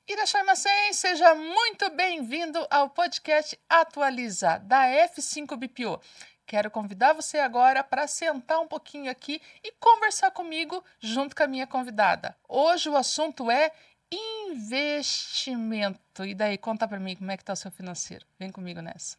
Irashaimacen, seja muito bem-vindo ao podcast Atualiza, da F5 BPO. Quero convidar você agora para sentar um pouquinho aqui e conversar comigo junto com a minha convidada. Hoje o assunto é investimento. E daí, conta para mim como é que está o seu financeiro. Vem comigo nessa.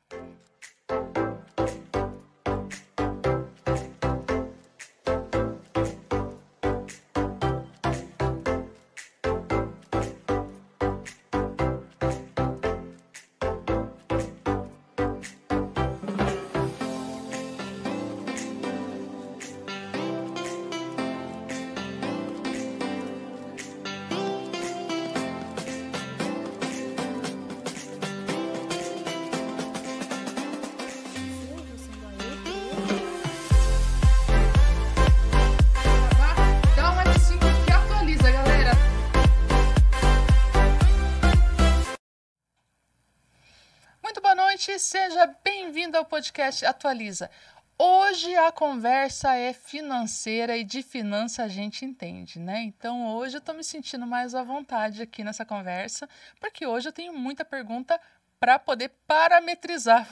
Seja bem-vindo ao podcast Atualiza. Hoje a conversa é financeira e de finança a gente entende, né? Então hoje eu tô me sentindo mais à vontade aqui nessa conversa, porque hoje eu tenho muita pergunta para poder parametrizar,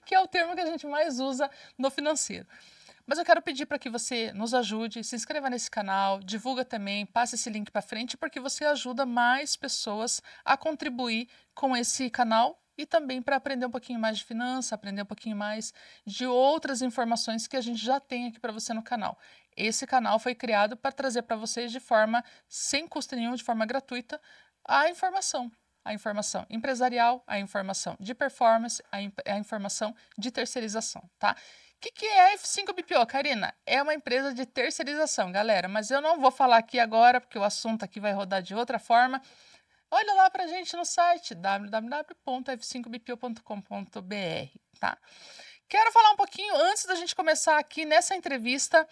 que é o termo que a gente mais usa no financeiro. Mas eu quero pedir para que você nos ajude, se inscreva nesse canal, divulga também, passe esse link para frente, porque você ajuda mais pessoas a contribuir com esse canal e também para aprender um pouquinho mais de finança, aprender um pouquinho mais de outras informações que a gente já tem aqui para você no canal. Esse canal foi criado para trazer para vocês de forma sem custo nenhum, de forma gratuita, a informação empresarial, a informação de performance, a informação de terceirização, tá? O que é a F5 BPO, Karina? É uma empresa de terceirização, galera, mas eu não vou falar aqui agora, porque o assunto aqui vai rodar de outra forma. Olha lá para a gente no site www.f5bpo.com.br, tá? Quero falar um pouquinho, antes da gente começar aqui nessa entrevista,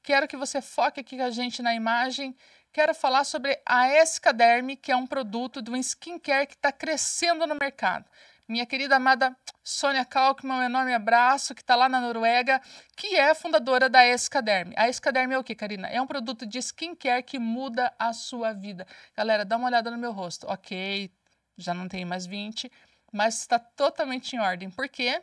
quero que você foque aqui com a gente na imagem. Quero falar sobre a Escaderm, que é um produto de um skincare que está crescendo no mercado. Minha querida amada Sônia Kalkman, um enorme abraço, que está lá na Noruega, que é a fundadora da Escaderm. A Escaderm é o que, Karina? É um produto de skincare que muda a sua vida. Galera, dá uma olhada no meu rosto. Ok, já não tenho mais 20, mas está totalmente em ordem. Por quê?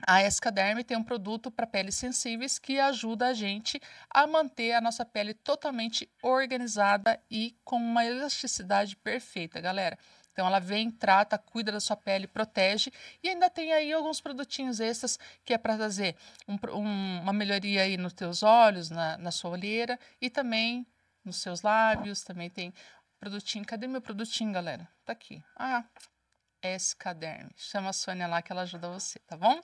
A Escaderm tem um produto para peles sensíveis que ajuda a gente a manter a nossa pele totalmente organizada e com uma elasticidade perfeita, galera. Então, ela vem, trata, cuida da sua pele, protege e ainda tem aí alguns produtinhos extras que é para trazer uma melhoria aí nos teus olhos, na sua olheira e também nos seus lábios. Também tem produtinho. Cadê meu produtinho, galera? Tá aqui. Escaderm. Chama a Sônia lá que ela ajuda você, tá bom?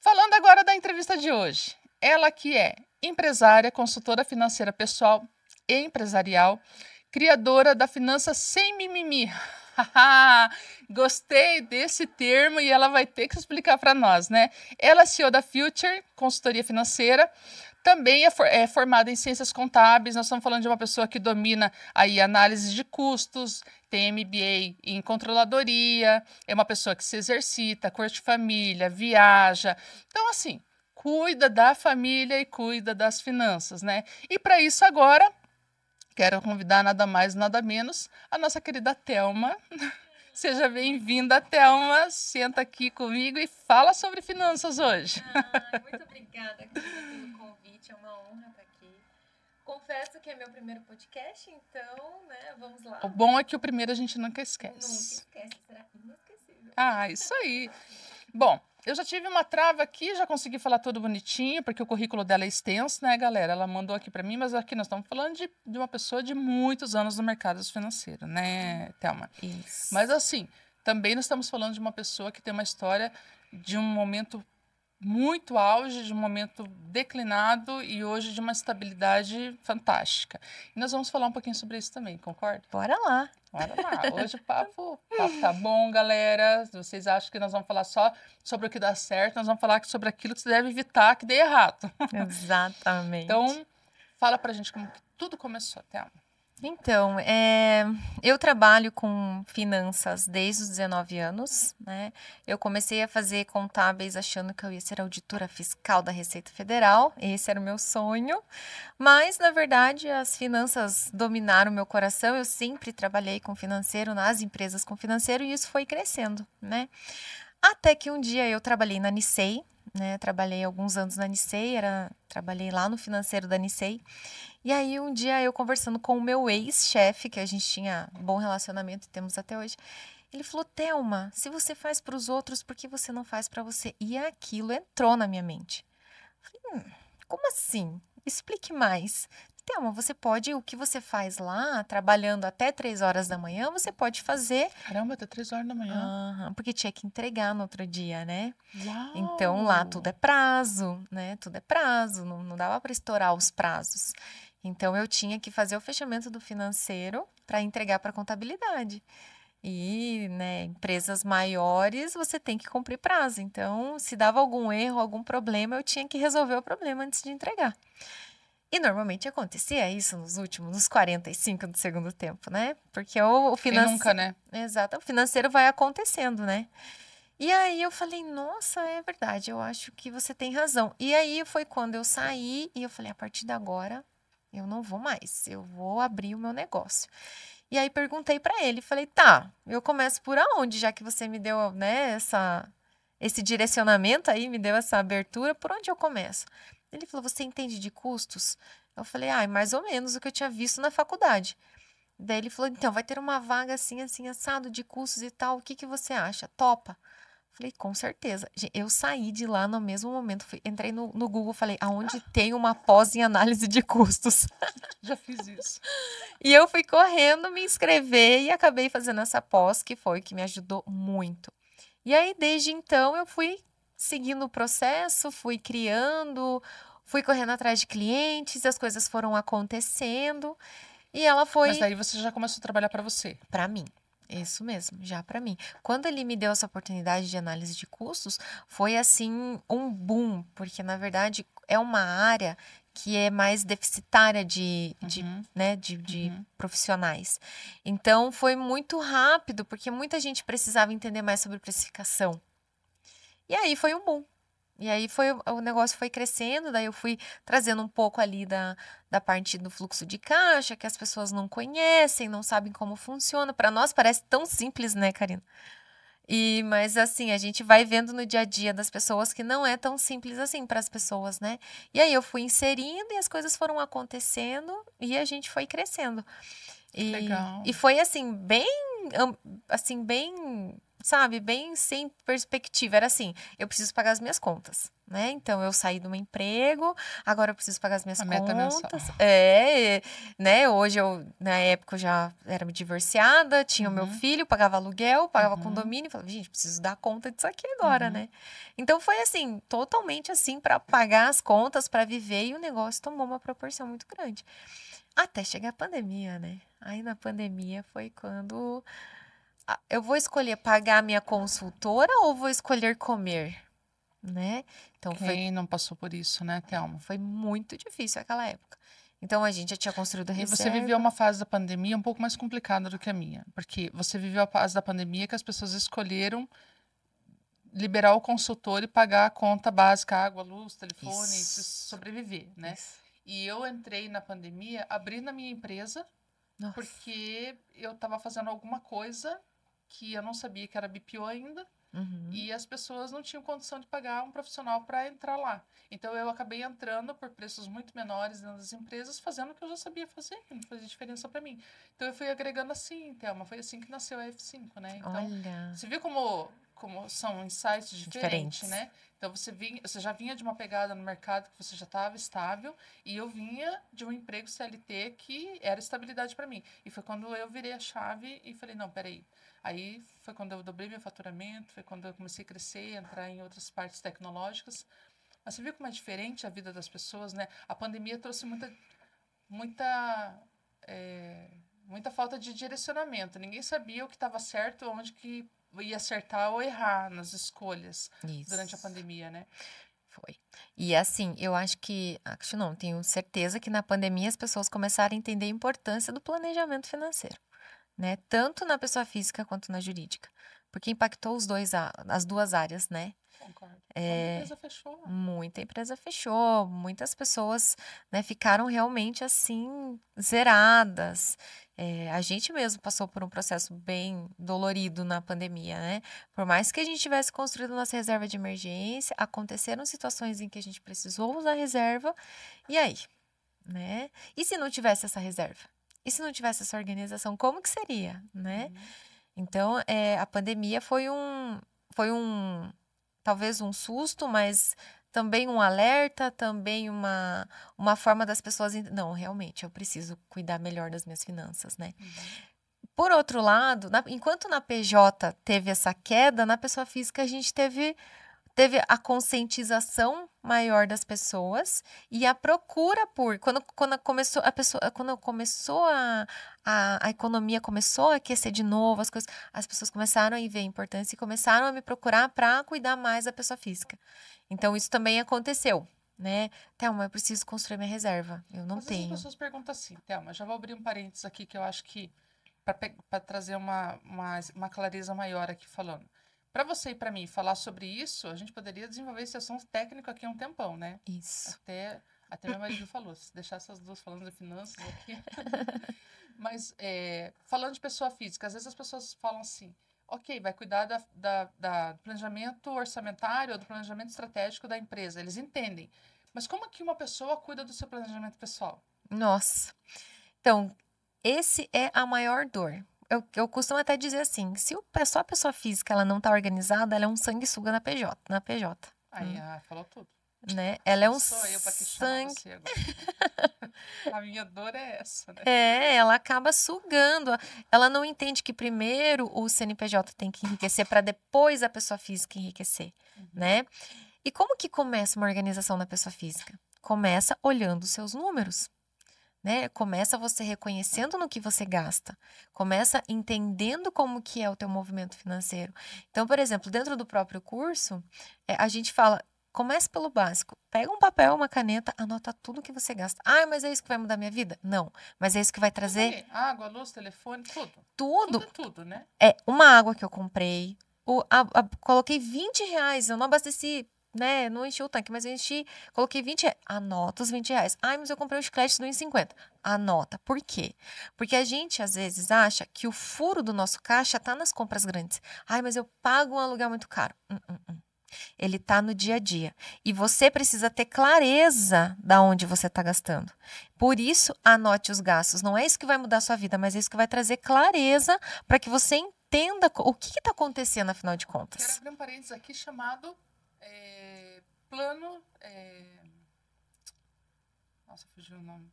Falando agora da entrevista de hoje. Ela que é empresária, consultora financeira pessoal e empresarial, criadora da Finança Sem Mimimi. Gostei desse termo e ela vai ter que explicar para nós, né? Ela é CEO da Future, consultoria financeira, também é formada em ciências contábeis. Nós estamos falando de uma pessoa que domina aí análise de custos, tem MBA em controladoria, é uma pessoa que se exercita, curte família, viaja. Então, assim, cuida da família e cuida das finanças, né? E para isso agora quero convidar nada mais, nada menos, a nossa querida Thelma. Seja bem-vinda, Thelma. Senta aqui comigo e fala sobre finanças hoje. Muito obrigada, pelo convite. É uma honra estar aqui. Confesso que é meu primeiro podcast, então, né, vamos lá. O bom é que o primeiro a gente nunca esquece. Nunca esquece, será inesquecível. Isso aí. Bom, eu já tive uma trava aqui, já consegui falar tudo bonitinho, porque o currículo dela é extenso, né, galera? Ela mandou aqui para mim, mas aqui nós estamos falando de uma pessoa de muitos anos no mercado financeiro, né, Thelma? Isso. Mas assim, também nós estamos falando de uma pessoa que tem uma história de um momento muito auge, de um momento declinado e hoje de uma estabilidade fantástica. E nós vamos falar um pouquinho sobre isso também, concorda? Bora lá. Bora lá. Hoje o papo tá bom, galera. Vocês acham que nós vamos falar só sobre o que dá certo, nós vamos falar sobre aquilo que você deve evitar que dê errado. Exatamente. Então, fala pra gente como que tudo começou, Thelma. Então, eu trabalho com finanças desde os 19 anos, né? Eu comecei a fazer contábeis achando que eu ia ser auditora fiscal da Receita Federal, esse era o meu sonho, mas, na verdade, as finanças dominaram meu coração, eu sempre trabalhei com financeiro, nas empresas com financeiro, e isso foi crescendo, né? Até que um dia eu trabalhei na Nicei, né? Trabalhei alguns anos na Nicei, trabalhei lá no financeiro da Nicei. E aí um dia eu conversando com o meu ex-chefe, que a gente tinha bom relacionamento e temos até hoje, ele falou: Thelma, se você faz para os outros, por que você não faz para você? E aquilo entrou na minha mente. Falei, como assim? Explique mais. Thelma, você pode, o que você faz lá, trabalhando até 3 horas da manhã, você pode fazer. Caramba, até 3 horas da manhã. Porque tinha que entregar no outro dia, né? Uau! Então lá tudo é prazo, né? Tudo é prazo, não dava para estourar os prazos. Então eu tinha que fazer o fechamento do financeiro para entregar para a contabilidade. E, né, empresas maiores você tem que cumprir prazo. Então, se dava algum erro, algum problema, eu tinha que resolver o problema antes de entregar. E normalmente acontecia isso nos 45 do segundo tempo, né? Porque o financeiro. Nunca, né? Exato, o financeiro vai acontecendo, né? E aí eu falei, nossa, é verdade, eu acho que você tem razão. E aí foi quando eu saí e eu falei, a partir de agora eu não vou mais, eu vou abrir o meu negócio. E aí perguntei para ele, falei, tá, eu começo por aonde, já que você me deu, né, esse direcionamento aí, me deu essa abertura, por onde eu começo? Ele falou, você entende de custos? Eu falei, mais ou menos o que eu tinha visto na faculdade. Daí ele falou, então, vai ter uma vaga assim, assim, assado de custos e tal, o que que você acha? Topa? Falei, com certeza. Eu saí de lá no mesmo momento, entrei no Google, falei, aonde tem uma pós em análise de custos? Já fiz isso. E eu fui correndo me inscrever e acabei fazendo essa pós, que foi que me ajudou muito. E aí, desde então, eu fui seguindo o processo, fui criando, fui correndo atrás de clientes, as coisas foram acontecendo e ela foi. Mas daí você já começou a trabalhar para você. Para mim. Isso mesmo, já para mim. Quando ele me deu essa oportunidade de análise de custos, foi assim um boom, porque na verdade é uma área que é mais deficitária de profissionais. Então foi muito rápido, porque muita gente precisava entender mais sobre precificação. E aí foi um boom. E aí o negócio foi crescendo, daí eu fui trazendo um pouco ali da parte do fluxo de caixa, que as pessoas não conhecem, não sabem como funciona. Para nós parece tão simples, né, Karina? Mas assim, a gente vai vendo no dia a dia das pessoas que não é tão simples assim para as pessoas, né? E aí eu fui inserindo e as coisas foram acontecendo e a gente foi crescendo. Legal. E foi assim, bem, sabe, bem sem perspectiva. Era assim, eu preciso pagar as minhas contas, né? Então eu saí do meu emprego, agora eu preciso pagar as minhas meta mensal. contas. Né? Hoje na época eu já era divorciada, tinha o meu filho, pagava aluguel, pagava condomínio, falava, gente, preciso dar conta disso aqui agora, né? Então foi assim, totalmente assim para pagar as contas, para viver, e o negócio tomou uma proporção muito grande. Até chegar a pandemia, né? Aí na pandemia foi quando eu vou escolher pagar a minha consultora ou vou escolher comer, né? Então Quem não passou por isso, né, Thelma? foi muito difícil aquela época. Então a gente já tinha construído a E reserva. você viveu uma fase da pandemia um pouco mais complicada do que a minha, porque você viveu a fase da pandemia que as pessoas escolheram liberar o consultor e pagar a conta básica, água, luz, telefone, e sobreviver, né? Isso. E eu entrei na pandemia abrindo a minha empresa, porque eu estava fazendo alguma coisa que eu não sabia que era BPO ainda, e as pessoas não tinham condição de pagar um profissional para entrar lá. Então eu acabei entrando por preços muito menores nas empresas, fazendo o que eu já sabia fazer, que não fazia diferença para mim. Então eu fui agregando assim, Thelma, foi assim que nasceu a F5, né? Então, olha, você viu como são insights diferentes, né? Então você já vinha de uma pegada no mercado que você já estava estável, e eu vinha de um emprego CLT que era estabilidade para mim. E foi quando eu virei a chave e falei, não, peraí. Aí foi quando eu dobrei meu faturamento, foi quando eu comecei a crescer, entrar em outras partes tecnológicas. Mas você viu como é diferente a vida das pessoas, né? A pandemia trouxe muita, muita falta de direcionamento. Ninguém sabia o que estava certo, onde que ia acertar ou errar nas escolhas durante a pandemia, né? Foi. E assim, eu acho não, tenho certeza que na pandemia as pessoas começaram a entender a importância do planejamento financeiro, né? Tanto na pessoa física quanto na jurídica. Porque impactou as duas áreas, né? Concordo. Uma empresa fechou. Muita empresa fechou, muitas pessoas, né, ficaram realmente assim, zeradas. A gente mesmo passou por um processo bem dolorido na pandemia, né? Por mais que a gente tivesse construído nossa reserva de emergência, aconteceram situações em que a gente precisou usar a reserva, e aí, né? E se não tivesse essa reserva? E se não tivesse essa organização, como que seria, né? Então, a pandemia foi talvez um susto, mas também um alerta, também uma forma das pessoas. Não, realmente, eu preciso cuidar melhor das minhas finanças, né? Por outro lado, enquanto na PJ teve essa queda, na pessoa física a gente teve a conscientização maior das pessoas e a procura por quando começou a economia começou a aquecer de novo, as pessoas começaram a ver a importância e começaram a me procurar para cuidar mais da pessoa física. Então isso também aconteceu, né? Thelma, eu preciso construir minha reserva. Eu não Às vezes tenho. as pessoas perguntam assim, Thelma, já vou abrir um parênteses aqui que eu acho que para trazer uma clareza maior aqui falando. Para você e para mim falar sobre isso, a gente poderia desenvolver esse assunto técnico aqui há um tempão, né? Isso. Até meu marido falou, se deixar essas duas falando de finanças aqui. Mas falando de pessoa física, às vezes as pessoas falam assim, ok, vai cuidar do planejamento orçamentário ou do planejamento estratégico da empresa. Eles entendem. Mas como que uma pessoa cuida do seu planejamento pessoal? Nossa. Então, esse é a maior dor. Eu costumo até dizer assim, se só a pessoa física ela não está organizada, ela é um sanguessuga na PJ. Aí, falou tudo. Né? Ela é um Sou eu para questionar você agora. A minha dor é essa, né? Ela acaba sugando. Ela não entende que primeiro o CNPJ tem que enriquecer para depois a pessoa física enriquecer, né? E como que começa uma organização na pessoa física? Começa olhando os seus números. Né? Começa você reconhecendo no que você gasta, começa entendendo como que é o teu movimento financeiro. Então, por exemplo, dentro do próprio curso, a gente fala, comece pelo básico, pega um papel, uma caneta, anota tudo que você gasta. Ah, mas é isso que vai mudar minha vida? Não, mas é isso que vai trazer... Água, luz, telefone, tudo. Tudo. Tudo é tudo, né? Uma água que eu comprei, coloquei R$20, eu não abasteci... Né? Não enchi o tanque, mas eu coloquei R$20. Anota os R$20. Ai, mas eu comprei o chiclete do 1,50. Anota. Por quê? Porque a gente, às vezes, acha que o furo do nosso caixa tá nas compras grandes. Ai, mas eu pago um aluguel muito caro. Ele tá no dia a dia. E você precisa ter clareza da onde você está gastando. Por isso, anote os gastos. Não é isso que vai mudar a sua vida, mas é isso que vai trazer clareza para que você entenda o que está acontecendo, afinal de contas. Quero abrir um parênteses aqui chamado... plano. Nossa, fugiu o nome.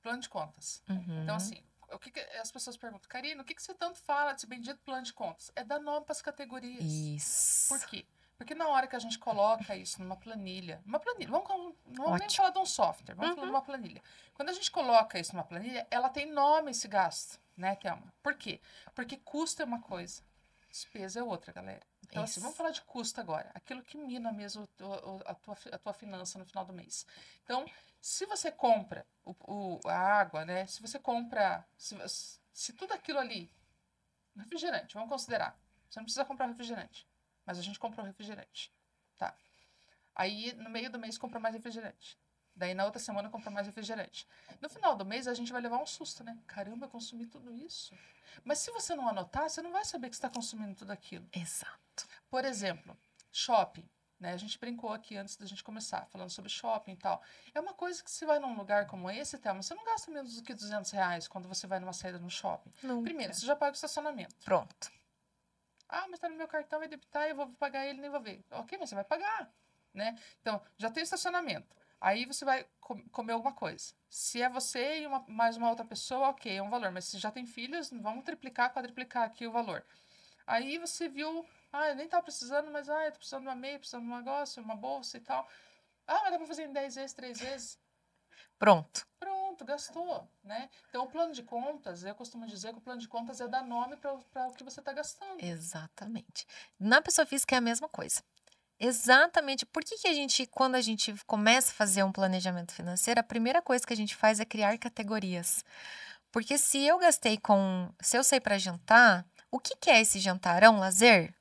Plano de contas. Então, assim, o que as pessoas perguntam, Karina, o que você tanto fala desse bendito plano de contas? É dar nome para as categorias. Isso. Por quê? Porque na hora que a gente coloca isso numa planilha, não vamos nem falar de um software, vamos falar de uma planilha. Quando a gente coloca isso numa planilha, ela tem nome esse gasto, né, Thelma? Por quê? Porque custo é uma coisa, despesa é outra, galera. Então, assim, vamos falar de custo agora. Aquilo que mina mesmo a tua finança no final do mês. Então, se você compra a água, né? Se você compra... Se tudo aquilo ali... Refrigerante, vamos considerar. Você não precisa comprar refrigerante. Mas a gente comprou refrigerante. Tá. Aí, no meio do mês, compra mais refrigerante. Daí, na outra semana, compra mais refrigerante. No final do mês, a gente vai levar um susto, né? Caramba, eu consumi tudo isso. Mas se você não anotar, você não vai saber que você está consumindo tudo aquilo. Exato. Por exemplo, shopping. Né? A gente brincou aqui antes da gente começar, falando sobre shopping e tal. É uma coisa que se vai num lugar como esse, Thelma, você não gasta menos do que R$200 quando você vai numa saída no shopping. Nunca. Primeiro, você já paga o estacionamento. Pronto. Ah, mas tá no meu cartão, vai debitar, eu vou pagar ele, nem vou ver. Ok, mas você vai pagar, né? Então, já tem o estacionamento. Aí você vai comer alguma coisa. Se é você e mais uma outra pessoa, ok, é um valor. Mas se já tem filhos, vamos triplicar, quadriplicar aqui o valor. Aí você viu, eu nem tava precisando, mas eu tô precisando de uma meia, precisando de um negócio, uma bolsa e tal. Mas dá pra fazer em 10 vezes, 3 vezes. Pronto, gastou, né? Então, o plano de contas, eu costumo dizer que o plano de contas é dar nome para o que você está gastando. Exatamente. Na pessoa física é a mesma coisa. Exatamente. Por que que a gente, quando a gente começa a fazer um planejamento financeiro, a primeira coisa que a gente faz é criar categorias. Porque se eu sair para jantar, o que que é esse jantar? É um lazer?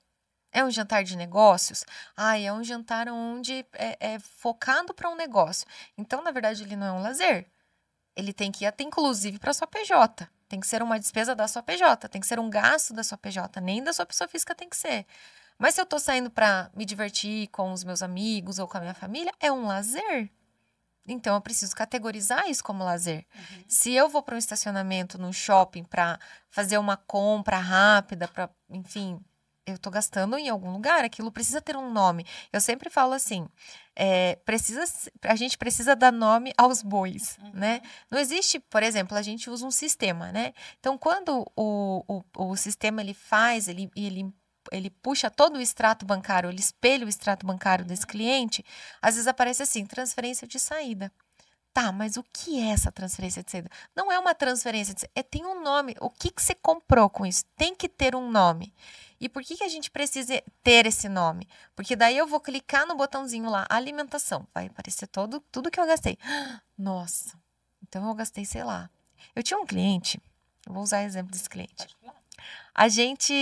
É um jantar de negócios? Ah, é um jantar onde é focado para um negócio. Então, na verdade, ele não é um lazer. Ele tem que ir até inclusive para sua PJ. Tem que ser uma despesa da sua PJ, tem que ser um gasto da sua PJ, nem da sua pessoa física tem que ser. Mas se eu tô saindo para me divertir com os meus amigos ou com a minha família, é um lazer. Então eu preciso categorizar isso como lazer. Se eu vou para um estacionamento num shopping para fazer uma compra rápida, para, enfim, eu tô gastando em algum lugar, aquilo precisa ter um nome. Eu sempre falo assim, a gente precisa dar nome aos bois, né? Não existe, por exemplo, a gente usa um sistema, né? Então, quando o sistema ele puxa todo o extrato bancário, ele espelha o extrato bancário desse cliente, às vezes aparece assim, transferência de saída. Tá, mas o que é essa transferência de saída? Não é uma transferência de saída, tem um nome. O que que você comprou com isso? Tem que ter um nome. E por que que a gente precisa ter esse nome? Porque daí eu vou clicar no botãozinho lá, alimentação. Vai aparecer tudo que eu gastei. Nossa, então eu gastei, sei lá. Eu tinha um cliente, eu vou usar o exemplo desse cliente. A gente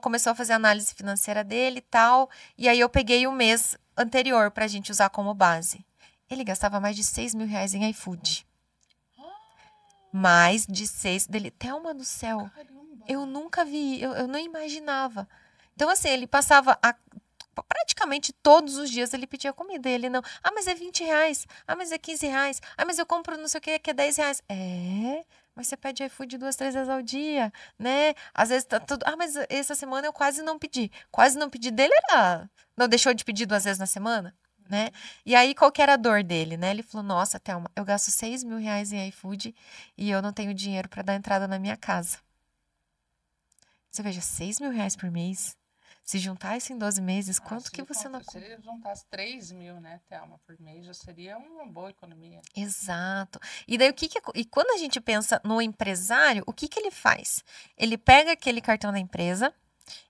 começou a fazer análise financeira dele e tal, e aí eu peguei o mês anterior para a gente usar como base. Ele gastava mais de 6 mil reais em iFood. Mais de 6 dele. Thelma do céu. Eu nunca vi, eu não imaginava. Então, assim, ele passava praticamente todos os dias ele pedia comida. E ele não. Ah, mas é 20 reais. Ah, mas é 15 reais. Ah, mas eu compro não sei o que é 10 reais. Mas você pede iFood 2, 3 vezes ao dia, né? Às vezes tá tudo. Ah, mas essa semana eu quase não pedi. Quase não pedi dele era. Não deixou de pedir 2 vezes na semana? Né? E aí, qual que era a dor dele, né? Ele falou, nossa, Thelma, eu gasto 6 mil reais em iFood e eu não tenho dinheiro para dar entrada na minha casa. Você veja, 6 mil reais por mês. Se juntar isso em 12 meses, quanto que você não... Se ele juntasse 3 mil, né, Thelma, por mês, já seria uma boa economia. Exato. E daí, e quando a gente pensa no empresário, o que que ele faz? Ele pega aquele cartão da empresa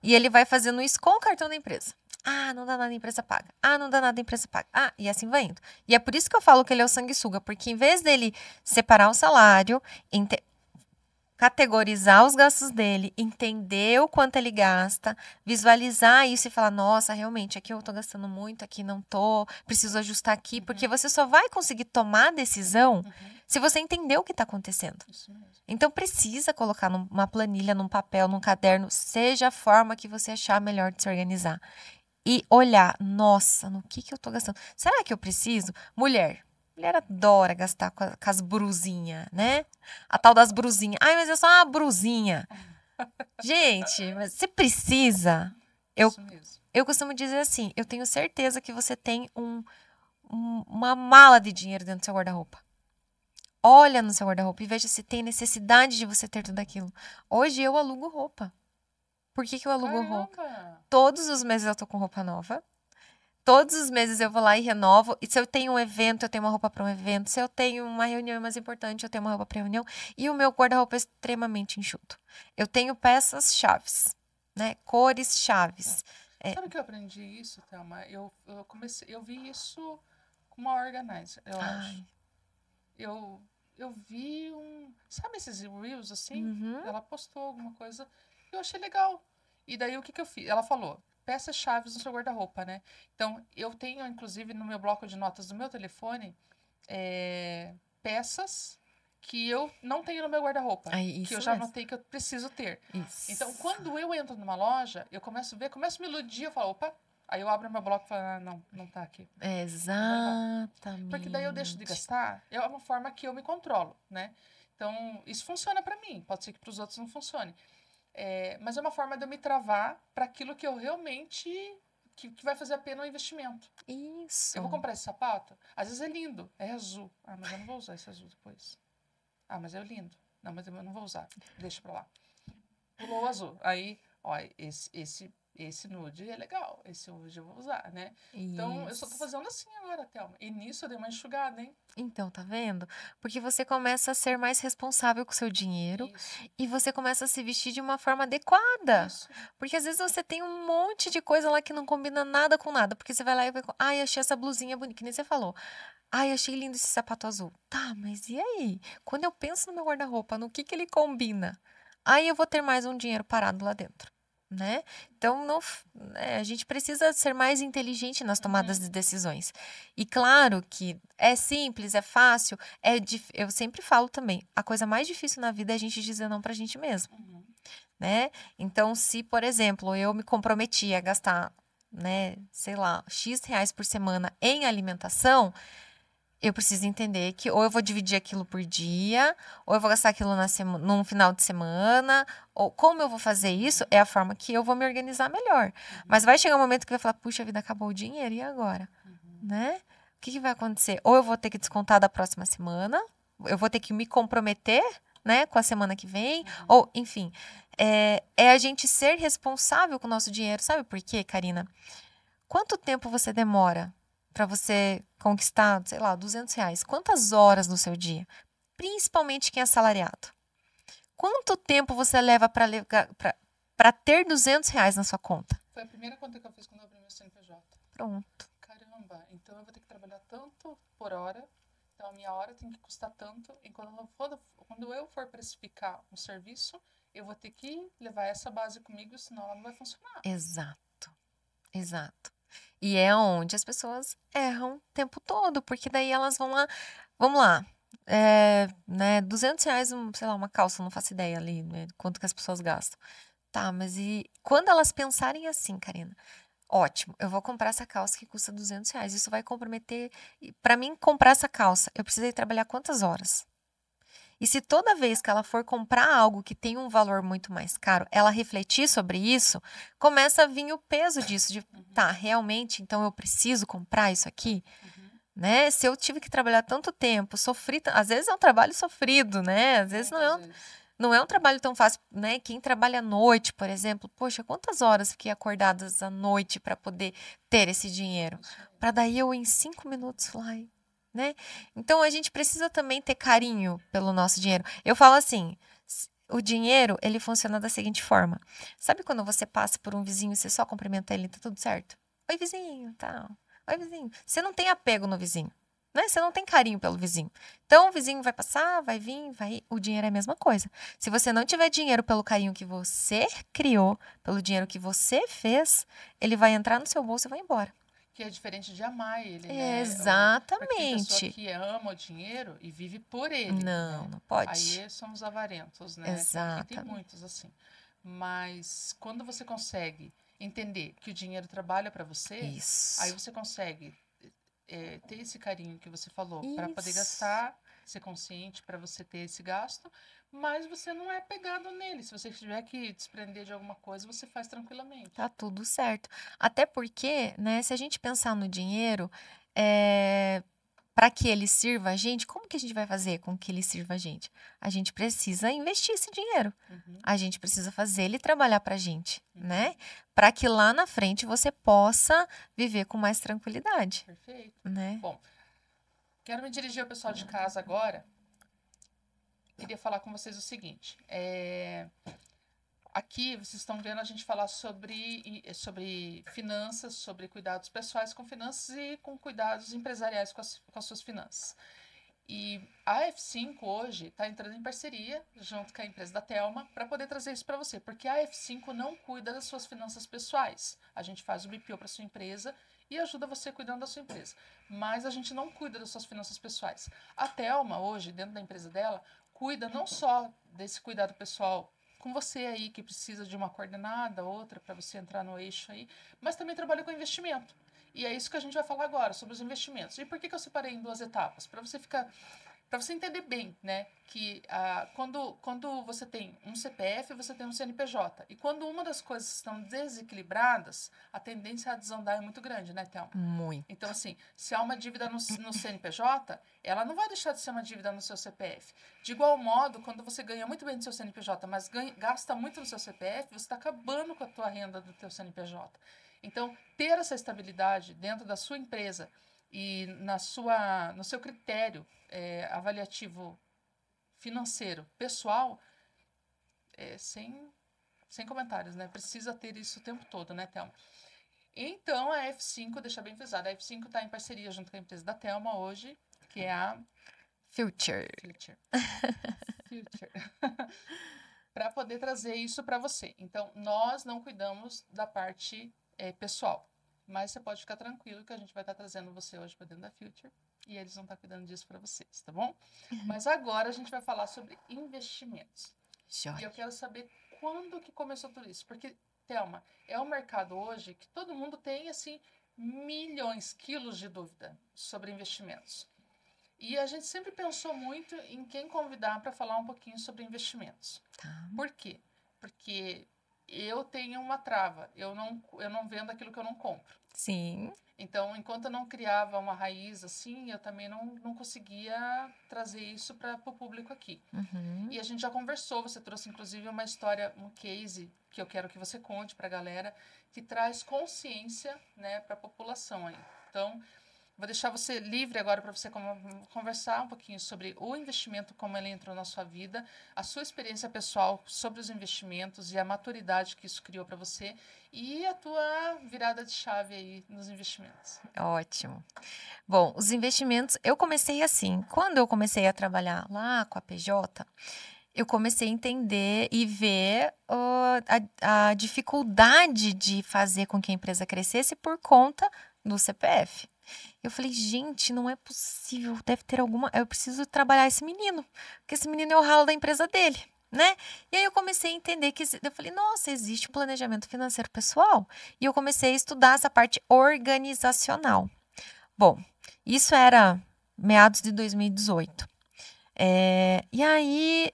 e ele vai fazendo isso com o cartão da empresa. Ah, não dá nada, a empresa paga. Ah, não dá nada, a empresa paga. Ah, e assim vai indo. E é por isso que eu falo que ele é o sanguessuga, porque em vez dele separar o salário, categorizar os gastos dele, entender o quanto ele gasta, visualizar isso e falar, nossa, realmente, aqui eu tô gastando muito, aqui não tô, preciso ajustar aqui, porque você só vai conseguir tomar a decisão se você entender o que está acontecendo. Isso mesmo. Então, precisa colocar numa planilha, num papel, num caderno, seja a forma que você achar melhor de se organizar. E olhar, nossa, no que eu tô gastando? Será que eu preciso? Mulher adora gastar com as brusinhas, né? A tal das brusinhas. Ai, mas é só uma brusinha. Gente, mas você precisa. Isso mesmo. Eu costumo dizer assim, eu tenho certeza que você tem uma mala de dinheiro dentro do seu guarda-roupa. Olha no seu guarda-roupa e veja se tem necessidade de você ter tudo aquilo. Hoje eu alugo roupa. Por que eu alugo roupa? Todos os meses eu tô com roupa nova. Todos os meses eu vou lá e renovo. E se eu tenho um evento, eu tenho uma roupa para um evento. Se eu tenho uma reunião mais importante, eu tenho uma roupa para reunião. E o meu guarda-roupa é extremamente enxuto. Eu tenho peças chaves, né? Cores chaves. Sabe que eu aprendi isso, Thelma? Eu vi isso com uma organizer, eu acho. Eu vi sabe esses reels assim? Ela postou alguma coisa e eu achei legal. E daí o que eu fiz? Ela falou, peças chaves no seu guarda-roupa, né? Então, eu tenho, inclusive, no meu bloco de notas do meu telefone, peças que eu não tenho no meu guarda-roupa. Que eu já notei que eu preciso ter. Isso. Então, quando eu entro numa loja, eu começo a ver, começo a me iludir, eu falo, opa, aí eu abro meu bloco e falo, não tá aqui. Exatamente. Porque daí eu deixo de gastar, é uma forma que eu me controlo, né? Então, isso funciona para mim, pode ser que para os outros não funcione. Mas é uma forma de eu me travar para aquilo que eu realmente... Que vai fazer a pena o investimento. Isso. Eu vou comprar esse sapato, às vezes é lindo, é azul. Ah, mas eu não vou usar esse azul depois. Ah, mas é lindo. Não, mas eu não vou usar, deixa pra lá. Pulou o azul. Aí, ó, esse esse nude é legal, esse nude eu vou usar, né? Então, eu só tô Isso. fazendo assim agora, Thelma. E nisso eu dei uma enxugada, hein? Então, tá vendo? Porque você começa a ser mais responsável com o seu dinheiro Isso, e você começa a se vestir de uma forma adequada. isso. Porque às vezes você tem um monte de coisa lá que não combina nada com nada. Porque você vai lá e vai. Ai, achei essa blusinha bonita, que nem você falou. Ai, achei lindo esse sapato azul. Tá, mas e aí? Quando eu penso no meu guarda-roupa, no que ele combina, aí eu vou ter mais um dinheiro parado lá dentro, né? Então, não, a gente precisa ser mais inteligente nas tomadas de decisões. E claro que é simples, é fácil, eu sempre falo também, a coisa mais difícil na vida é a gente dizer não pra gente mesmo, Uhum. né? Então, se, por exemplo, eu me comprometi a gastar, né, sei lá, X reais por semana em alimentação, eu preciso entender que ou eu vou dividir aquilo por dia, ou eu vou gastar aquilo num final de semana, ou como eu vou fazer isso é a forma que eu vou me organizar melhor. Mas vai chegar um momento que vai falar, puxa vida, acabou o dinheiro, e agora? Né? O que vai acontecer? Ou eu vou ter que descontar da próxima semana, eu vou ter que me comprometer, né, com a semana que vem, ou, enfim, é a gente ser responsável com o nosso dinheiro. Sabe por quê, Karina? Quanto tempo você demora para você conquistar, sei lá, R$ 200? Quantas horas no seu dia? Principalmente quem é assalariado. Quanto tempo você leva para ter R$ 200 na sua conta? Foi a primeira conta que eu fiz quando eu abri meu CNPJ. Pronto. Caramba, então eu vou ter que trabalhar tanto por hora, então a minha hora tem que custar tanto, e quando eu for precificar um serviço, eu vou ter que levar essa base comigo, senão ela não vai funcionar. Exato. Exato. E é onde as pessoas erram o tempo todo, porque daí elas vão lá, vamos lá, né, R$ 200, sei lá, uma calça, não faço ideia ali, né, quanto que as pessoas gastam. Tá, mas e quando elas pensarem assim, Karina, ótimo, eu vou comprar essa calça que custa R$ 200, isso vai comprometer, para mim comprar essa calça, eu precisei trabalhar quantas horas? E se toda vez que ela for comprar algo que tem um valor muito mais caro, ela refletir sobre isso, começa a vir o peso disso, de tá, realmente, então eu preciso comprar isso aqui, né? Se eu tive que trabalhar tanto tempo, sofri, às vezes é um trabalho sofrido, né? Às vezes não é um trabalho tão fácil, né? Quem trabalha à noite, por exemplo, poxa, quantas horas fiquei acordadas à noite para poder ter esse dinheiro? Para daí eu em 5 minutos falar, né? Então a gente precisa também ter carinho pelo nosso dinheiro. Eu falo assim, o dinheiro, ele funciona da seguinte forma. Sabe quando você passa por um vizinho e você só cumprimenta ele, tá tudo certo? Oi, vizinho, tal. Oi, vizinho. Você não tem apego no vizinho, né? Você não tem carinho pelo vizinho. Então o vizinho vai passar, vai vir, vai. O dinheiro é a mesma coisa. Se você não tiver dinheiro pelo carinho que você criou, pelo dinheiro que você fez, ele vai entrar no seu bolso e vai embora. Que é diferente de amar ele, né? Porque tem pessoa Exatamente. que ama o dinheiro e vive por ele. Não, né? não pode. Aí somos avarentos, né? Que tem Exatamente. muitos assim. Mas quando você consegue entender que o dinheiro trabalha para você, Isso. aí você consegue ter esse carinho que você falou para poder Isso. gastar, ser consciente para você ter esse gasto, mas você não é pegado nele. Se você tiver que desprender de alguma coisa, você faz tranquilamente. Tá tudo certo. Até porque, né, se a gente pensar no dinheiro, para que ele sirva a gente, como que a gente vai fazer com que ele sirva a gente? A gente precisa investir esse dinheiro. A gente precisa fazer ele trabalhar pra gente, né? Para que lá na frente você possa viver com mais tranquilidade, Perfeito. né? Bom, quero me dirigir ao pessoal de casa agora. Queria falar com vocês o seguinte. Aqui vocês estão vendo a gente falar sobre finanças, sobre cuidados pessoais com finanças e com cuidados empresariais com as suas finanças. E a F5 hoje está entrando em parceria junto com a empresa da Thelma para poder trazer isso para você, porque a F5 não cuida das suas finanças pessoais. A gente faz o BPO para sua empresa e ajuda você cuidando da sua empresa, mas a gente não cuida das suas finanças pessoais. A Thelma hoje, dentro da empresa dela, cuida não só desse cuidado pessoal com você aí que precisa de uma coordenada, outra para você entrar no eixo aí, mas também trabalha com investimento. E é isso que a gente vai falar agora, sobre os investimentos. E por que eu separei em 2 etapas? Para você ficar para você entender bem, né, que quando você tem um CPF, você tem um CNPJ. E quando uma das coisas estão desequilibradas, a tendência a desandar é muito grande, né, Thelma? Muito. Então, assim, se há uma dívida no CNPJ, ela não vai deixar de ser uma dívida no seu CPF. De igual modo, quando você ganha muito bem do seu CNPJ, mas gasta muito no seu CPF, você está acabando com a tua renda do teu CNPJ. Então, ter essa estabilidade dentro da sua empresa e no seu critério avaliativo financeiro, pessoal, sem comentários, né? Precisa ter isso o tempo todo, né, Thelma? Então, a F5, deixa bem frisado, a F5 está em parceria junto com a empresa da Thelma hoje, que é a Future. Para poder trazer isso para você. Então, nós não cuidamos da parte pessoal, mas você pode ficar tranquilo que a gente vai estar trazendo você hoje para dentro da Future e eles vão estar cuidando disso para vocês, tá bom? Mas agora a gente vai falar sobre investimentos. E eu quero saber quando que começou tudo isso, porque, Thelma, é um mercado hoje que todo mundo tem, assim, milhões, quilos de dúvida sobre investimentos. E a gente sempre pensou muito em quem convidar para falar um pouquinho sobre investimentos. Tá. Por quê? Porque eu tenho uma trava. Eu não vendo aquilo que eu não compro. Sim. Então, enquanto eu não criava uma raiz assim, eu também não conseguia trazer isso para o público aqui. Uhum. E a gente já conversou, você trouxe inclusive uma história, um case, que eu quero que você conte para a galera, que traz consciência, né, para a população aí. Então, vou deixar você livre agora para você conversar um pouquinho sobre o investimento, como ele entrou na sua vida, a sua experiência pessoal sobre os investimentos e a maturidade que isso criou para você e a tua virada de chave aí nos investimentos. Ótimo. Bom, os investimentos, eu comecei assim. Quando eu comecei a trabalhar lá com a PJ, eu comecei a entender e ver a dificuldade de fazer com que a empresa crescesse por conta do CPF. Eu falei, gente, não é possível, deve ter alguma... Eu preciso trabalhar esse menino, porque esse menino é o ralo da empresa dele, né? E aí eu comecei a entender que... Eu falei, nossa, existe um planejamento financeiro pessoal. E eu comecei a estudar essa parte organizacional. Bom, isso era meados de 2018. E aí,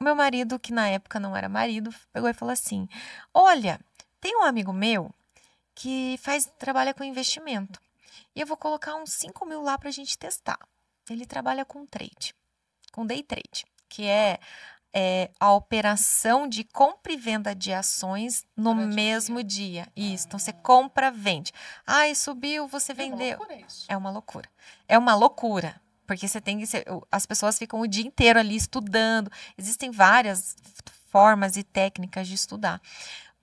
meu marido, que na época não era marido, pegou e falou assim, olha, tem um amigo meu que trabalha com investimento. E eu vou colocar uns 5 mil lá para a gente testar. Ele trabalha com trade, com day trade, que é a operação de compra e venda de ações no mesmo dia. Isso, então você compra, vende. Ai, subiu, você vendeu. É uma loucura isso. É uma loucura. É uma loucura, porque as pessoas ficam o dia inteiro ali estudando. Existem várias formas e técnicas de estudar.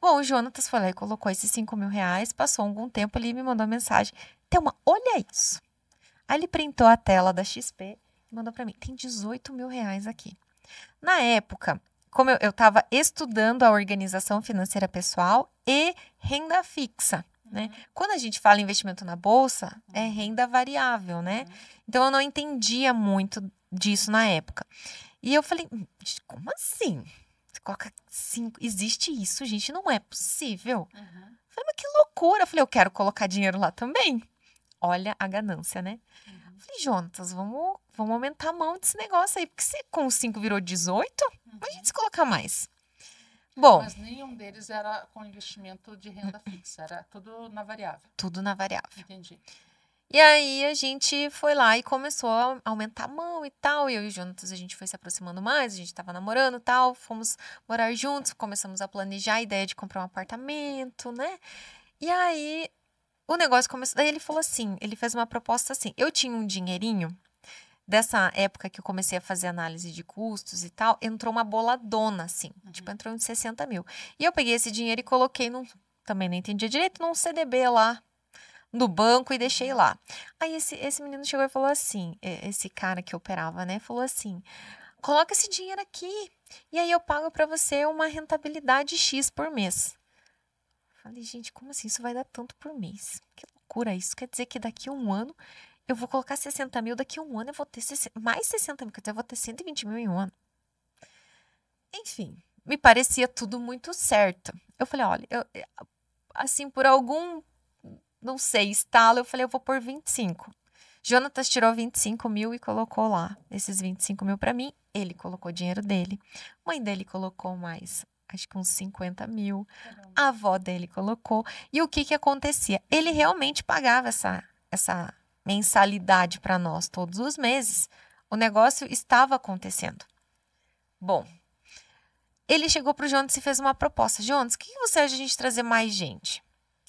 Bom, o Jonatas foi lá e colocou esses 5 mil reais, passou algum tempo ali e me mandou uma mensagem. Thelma, olha isso. Aí ele printou a tela da XP e mandou para mim. Tem 18 mil reais aqui. Na época, como eu estava estudando a organização financeira pessoal e renda fixa, né? Quando a gente fala em investimento na bolsa, é renda variável, né? Então, eu não entendia muito disso na época. E eu falei, como assim? Você coloca 5, existe isso, gente? Não é possível. Falei, mas que loucura. Eu falei, eu quero colocar dinheiro lá também. Olha a ganância, né? Falei, Jonatas, vamos aumentar a mão desse negócio aí. Porque se com 5 virou 18, imagina se colocar mais. Bom. Mas nenhum deles era com investimento de renda fixa. Era tudo na variável. Tudo na variável. Entendi. E aí a gente foi lá e começou a aumentar a mão e tal. E eu e o Jonatas, a gente foi se aproximando mais, a gente tava namorando e tal. Fomos morar juntos, começamos a planejar a ideia de comprar um apartamento, né? E aí o negócio começou. Daí ele falou assim: ele fez uma proposta assim. Eu tinha um dinheirinho, dessa época que eu comecei a fazer análise de custos e tal, entrou uma boladona, assim. Tipo, entrou uns 60 mil. E eu peguei esse dinheiro e coloquei também não entendia direito, num CDB lá no banco e deixei lá. Aí esse menino chegou e falou assim, esse cara que operava, né? Falou assim, coloca esse dinheiro aqui e aí eu pago para você uma rentabilidade X por mês. Falei, gente, como assim? Isso vai dar tanto por mês? Que loucura isso. Quer dizer que daqui a um ano eu vou colocar 60 mil, daqui a um ano eu vou ter mais 60 mil, quer dizer, eu vou ter 120 mil em um ano. Enfim, me parecia tudo muito certo. Eu falei, olha, assim, por algum, não sei, estalo, eu falei, eu vou por 25. Jonatas tirou 25 mil e colocou lá. Esses 25 mil para mim, ele colocou dinheiro dele. Mãe dele colocou mais, acho que uns 50 mil. Caramba. A avó dele colocou. E o que que acontecia? Ele realmente pagava essa mensalidade para nós todos os meses. O negócio estava acontecendo. Bom, ele chegou pro Jonas e fez uma proposta. Jonas, o que que você acha de a gente trazer mais gente?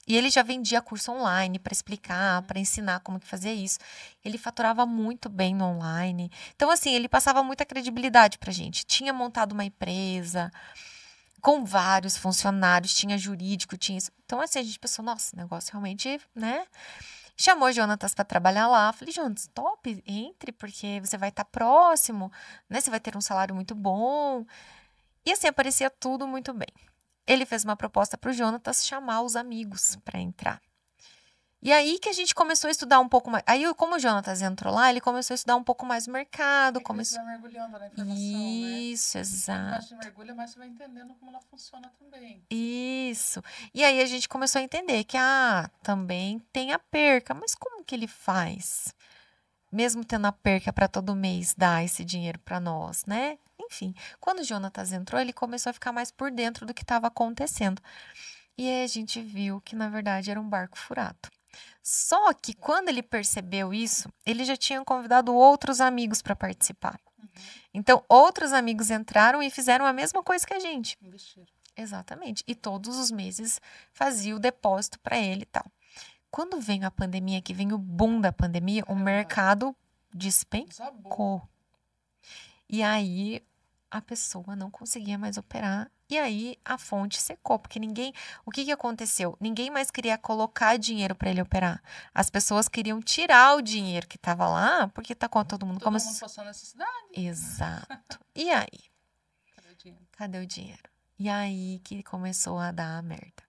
E ele já vendia curso online para explicar, para ensinar como que fazia isso. Ele faturava muito bem no online. Então, assim, ele passava muita credibilidade pra gente. Tinha montado uma empresa com vários funcionários, tinha jurídico, tinha isso. Então, assim, a gente pensou, nossa, o negócio realmente, né? Chamou o Jonatas para trabalhar lá. Falei, Jonas, top, entre, porque você vai estar próximo, né? Você vai ter um salário muito bom. E assim, aparecia tudo muito bem. Ele fez uma proposta para o Jonatas chamar os amigos para entrar. E aí que a gente começou a estudar um pouco mais. Aí, como o Jonatas entrou lá, ele começou a estudar um pouco mais o mercado. Você vai mergulhando na informação, Isso, né? exato. Quanto mais você mergulha, mais você vai entendendo como ela funciona também. Isso. E aí a gente começou a entender que, também tem a perca. Mas como que ele faz? Mesmo tendo a perca para todo mês dar esse dinheiro para nós, né? Enfim, quando o Jonatas entrou, ele começou a ficar mais por dentro do que estava acontecendo. E aí a gente viu que, na verdade, era um barco furado. Só que quando ele percebeu isso, ele já tinha convidado outros amigos para participar. Então, outros amigos entraram e fizeram a mesma coisa que a gente. Investiram. Exatamente. E todos os meses fazia o depósito para ele e tal. Quando veio a pandemia, que veio o boom da pandemia, o mercado despencou. Desabou. E aí a pessoa não conseguia mais operar. E aí a fonte secou, porque ninguém. O que que aconteceu? Ninguém mais queria colocar dinheiro para ele operar. As pessoas queriam tirar o dinheiro que estava lá, porque tá com todo mundo Todo mundo passando necessidade. Exato. E aí? Cadê o dinheiro? Cadê o dinheiro? E aí que começou a dar a merda.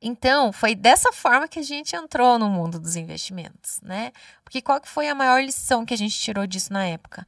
Então, foi dessa forma que a gente entrou no mundo dos investimentos, né? Porque qual que foi a maior lição que a gente tirou disso na época?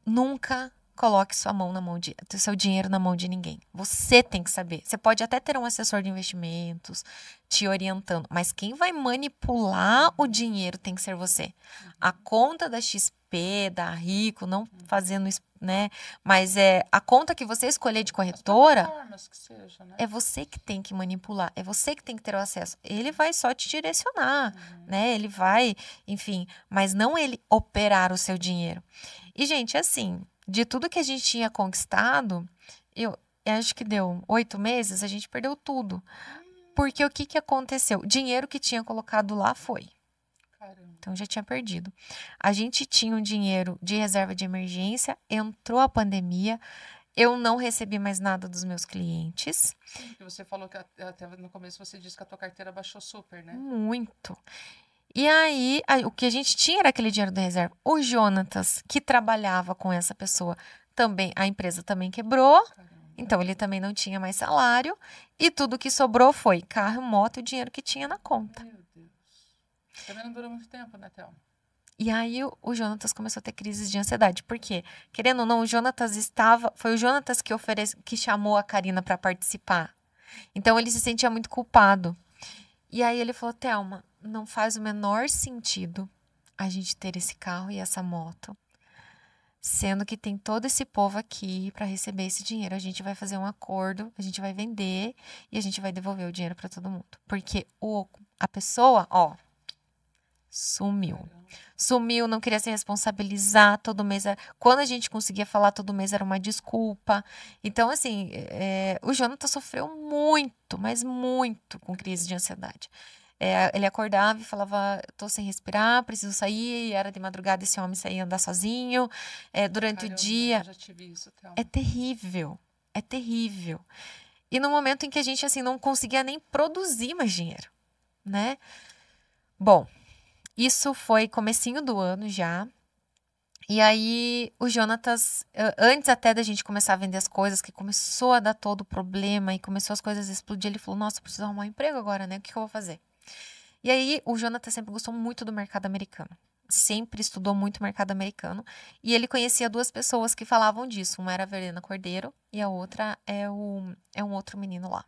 Nunca coloque seu dinheiro na mão de ninguém. Você tem que saber. Você pode até ter um assessor de investimentos te orientando, mas quem vai manipular o dinheiro tem que ser você. A conta da XP, da Rico, não fazendo isso, né? Mas a conta que você escolher de corretora, Que seja, né? é você que tem que manipular, é você que tem que ter o acesso. Ele vai só te direcionar, né? Ele vai, enfim, mas não ele operar o seu dinheiro. E, gente, assim, de tudo que a gente tinha conquistado, eu acho que deu 8 meses, a gente perdeu tudo. Porque o que que aconteceu? O dinheiro que tinha colocado lá foi. Caramba. Então, já tinha perdido. A gente tinha um dinheiro de reserva de emergência, entrou a pandemia, eu não recebi mais nada dos meus clientes. Sim, porque você falou que até no começo você disse que a tua carteira baixou super, né? Muito. E aí, o que a gente tinha era aquele dinheiro da reserva. O Jonatas, que trabalhava com essa pessoa, também, a empresa também quebrou. Caramba. Então, ele também não tinha mais salário. E tudo que sobrou foi carro, moto e o dinheiro que tinha na conta. Meu Deus. Também não durou muito tempo, né, Thelma? E aí, o Jonatas começou a ter crises de ansiedade. Por quê? Querendo ou não, foi o Jonatas que chamou a Karina para participar. Então, ele se sentia muito culpado. E aí, ele falou, Thelma, não faz o menor sentido a gente ter esse carro e essa moto, sendo que tem todo esse povo aqui para receber esse dinheiro. A gente vai fazer um acordo, a gente vai vender e a gente vai devolver o dinheiro para todo mundo. Porque a pessoa, sumiu. Sumiu, não queria se responsabilizar todo mês. Quando a gente conseguia falar todo mês era uma desculpa. Então, assim, o Jonathan sofreu muito, mas muito com crise de ansiedade. Ele acordava e falava, tô sem respirar, preciso sair. E era de madrugada, esse homem saía andar sozinho. Durante o dia. Eu já tive isso, Thelma. É terrível. É terrível. E no momento em que a gente, assim, não conseguia nem produzir mais dinheiro, né? Bom, isso foi comecinho do ano já. E aí, o Jonatas, antes até da gente começar a vender as coisas, que começou a dar todo o problema e começou as coisas a explodir, ele falou, nossa, eu preciso arrumar um emprego agora, né? O que eu vou fazer? E aí, o Jonatas sempre gostou muito do mercado americano. Sempre estudou muito o mercado americano. E ele conhecia 2 pessoas que falavam disso. Uma era a Verena Cordeiro e a outra é um outro menino lá.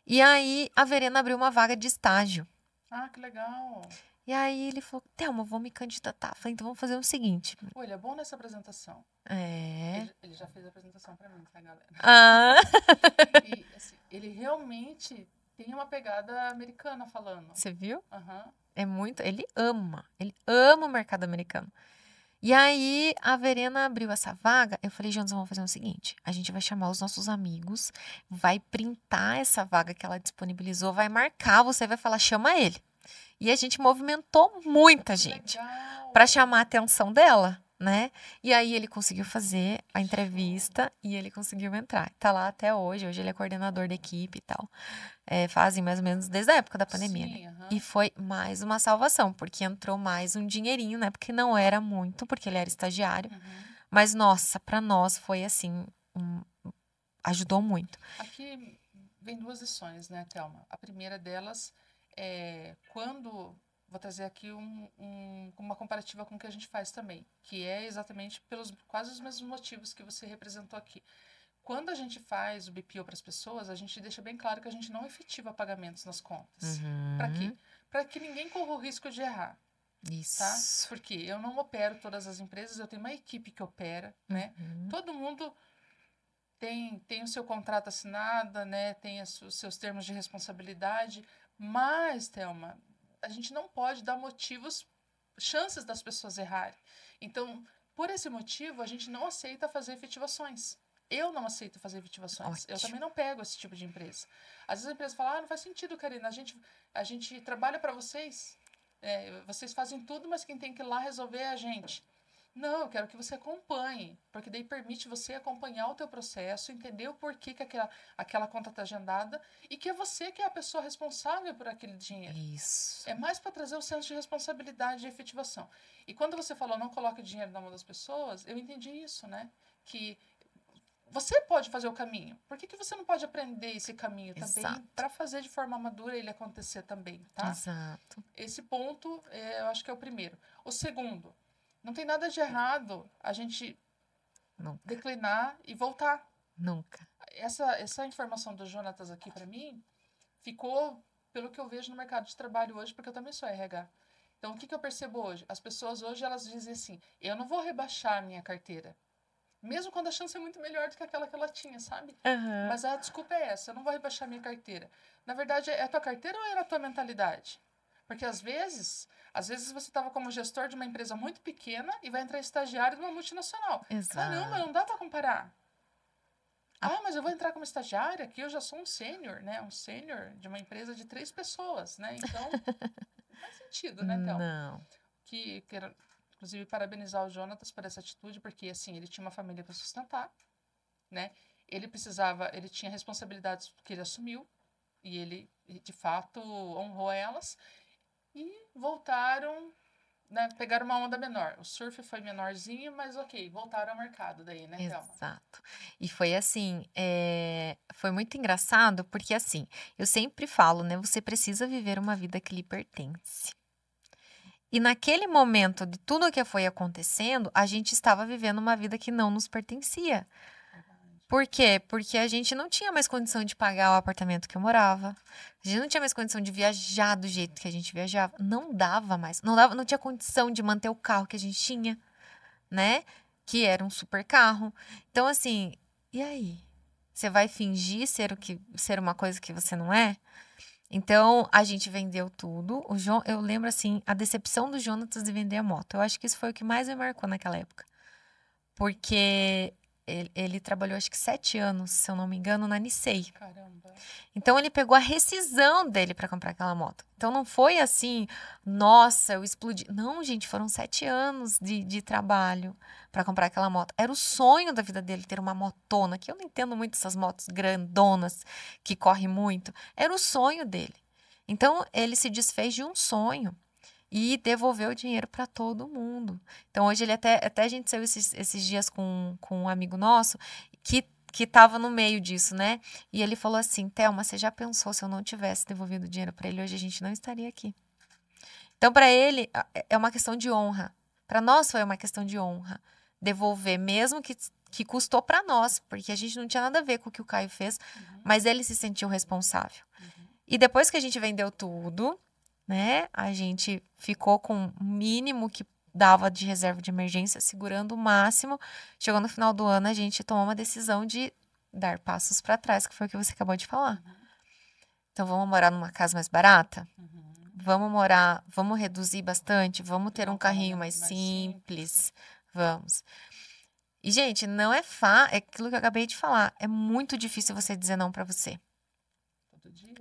E aí, a Verena abriu uma vaga de estágio. Ah, que legal. E aí ele falou, Thelma, vou me candidatar. Falei, então vamos fazer o seguinte. Pô, ele é bom nessa apresentação. É. Ele já fez a apresentação pra mim, tá, galera? Ah, E, assim, ele realmente tem uma pegada americana falando. você viu? Aham. É muito. Ele ama o mercado americano. E aí a Verena abriu essa vaga. Eu falei, Jonas, vamos fazer o seguinte: a gente vai chamar os nossos amigos, vai printar essa vaga que ela disponibilizou, vai marcar, você vai falar, chama ele. E a gente movimentou muita gente Legal. para chamar a atenção dela, né? E aí ele conseguiu fazer a entrevista e ele conseguiu entrar. Tá lá até hoje. Hoje ele é coordenador da equipe e tal. Fazem mais ou menos desde a época da pandemia, Sim, né? aham. E foi mais uma salvação, porque entrou mais um dinheirinho, né? Porque não era muito, porque ele era estagiário. Uhum. Mas, nossa, para nós foi assim, ajudou muito. Aqui vem duas lições, né, Thelma? A primeira delas é quando... Vou trazer aqui uma comparativa com o que a gente faz também, que é exatamente pelos quase os mesmos motivos que você representou aqui. Quando a gente faz o BPO para as pessoas, a gente deixa bem claro que a gente não efetiva pagamentos nas contas. Para quê? Para que ninguém corra o risco de errar. Isso. Tá? Porque eu não opero todas as empresas, eu tenho uma equipe que opera, né? Todo mundo tem o seu contrato assinado, né? Tem os seus termos de responsabilidade, mas, Thelma, a gente não pode dar chances das pessoas errarem. Então, por esse motivo, a gente não aceita fazer efetivações. Eu não aceito fazer efetivações. Ótimo. Eu também não pego esse tipo de empresa. Às vezes a empresa fala, não faz sentido, Karina, a gente trabalha para vocês, vocês fazem tudo, mas quem tem que ir lá resolver é a gente. Não, eu quero que você acompanhe, porque daí permite você acompanhar o teu processo, entender o porquê que aquela conta está agendada e que é você que é a pessoa responsável por aquele dinheiro. Isso. É mais para trazer o senso de responsabilidade e efetivação. E quando você falou não coloque dinheiro na mão das pessoas, eu entendi isso, né? Que você pode fazer o caminho. Por que você não pode aprender esse caminho também para fazer de forma madura ele acontecer também, tá? Exato. Esse ponto, eu acho que é o primeiro. O segundo, não tem nada de errado a gente declinar e voltar. Nunca. Essa informação do Jonatas aqui para mim ficou pelo que eu vejo no mercado de trabalho hoje, porque eu também sou RH. Então, o que eu percebo hoje? As pessoas hoje, elas dizem assim, eu não vou rebaixar a minha carteira. Mesmo quando a chance é muito melhor do que aquela que ela tinha, sabe? Uhum. Mas a desculpa é essa, eu não vou rebaixar a minha carteira. Na verdade, é a tua carteira ou é a tua mentalidade? Porque às vezes você estava como gestor de uma empresa muito pequena e vai entrar estagiário numa multinacional. Exato. Caramba, não dá para comparar. Mas eu vou entrar como estagiária, aqui eu já sou um sênior, né? Um sênior de uma empresa de 3 pessoas, né? Então, não faz sentido, né, Thelma? Não. Quero, inclusive, parabenizar o Jonatas por essa atitude, porque, assim, ele tinha uma família para sustentar, né? Ele tinha responsabilidades que ele assumiu, e ele, de fato, honrou elas, e voltaram, né? Pegaram uma onda menor. O surf foi menorzinho, mas ok, voltaram ao mercado daí, né, Thelma? Exato. E foi assim, foi muito engraçado, porque assim, eu sempre falo, né? Você precisa viver uma vida que lhe pertence. E naquele momento de tudo que foi acontecendo, a gente estava vivendo uma vida que não nos pertencia. Por quê? Porque a gente não tinha mais condição de pagar o apartamento que eu morava. A gente não tinha mais condição de viajar do jeito que a gente viajava. Não dava mais. Não tinha condição de manter o carro que a gente tinha, né? Que era um super carro. Então, assim, e aí? Você vai fingir ser uma coisa que você não é? Então, a gente vendeu tudo. Eu lembro, assim, a decepção do Jonatas de vender a moto. Eu acho que isso foi o que mais me marcou naquela época. Porque ele trabalhou, acho que 7 anos, se eu não me engano, na Nissei. Caramba. Então, ele pegou a rescisão dele para comprar aquela moto. Então, não foi assim, nossa, eu explodi. Não, gente, foram 7 anos de trabalho para comprar aquela moto. Era o sonho da vida dele ter uma motona, que eu não entendo muito essas motos grandonas, que correm muito. Era o sonho dele. Então, ele se desfez de um sonho e devolveu o dinheiro para todo mundo. Então, hoje ele até a gente saiu esses dias com um amigo nosso que estava no meio disso, né? E ele falou assim, Thelma, você já pensou se eu não tivesse devolvido o dinheiro para ele, hoje a gente não estaria aqui. Então, para ele, é uma questão de honra. Para nós foi uma questão de honra. Devolver, mesmo que custou para nós, porque a gente não tinha nada a ver com o que o Caio fez, mas ele se sentiu responsável. E depois que a gente vendeu tudo, né? A gente ficou com o mínimo que dava de reserva de emergência, segurando o máximo. Chegou no final do ano, a gente tomou uma decisão de dar passos para trás, que foi o que você acabou de falar. Então, vamos morar numa casa mais barata? Vamos reduzir bastante, vamos ter um carrinho mais simples, vamos. E, gente, não é é aquilo que eu acabei de falar, é muito difícil você dizer não para você. Todo dia.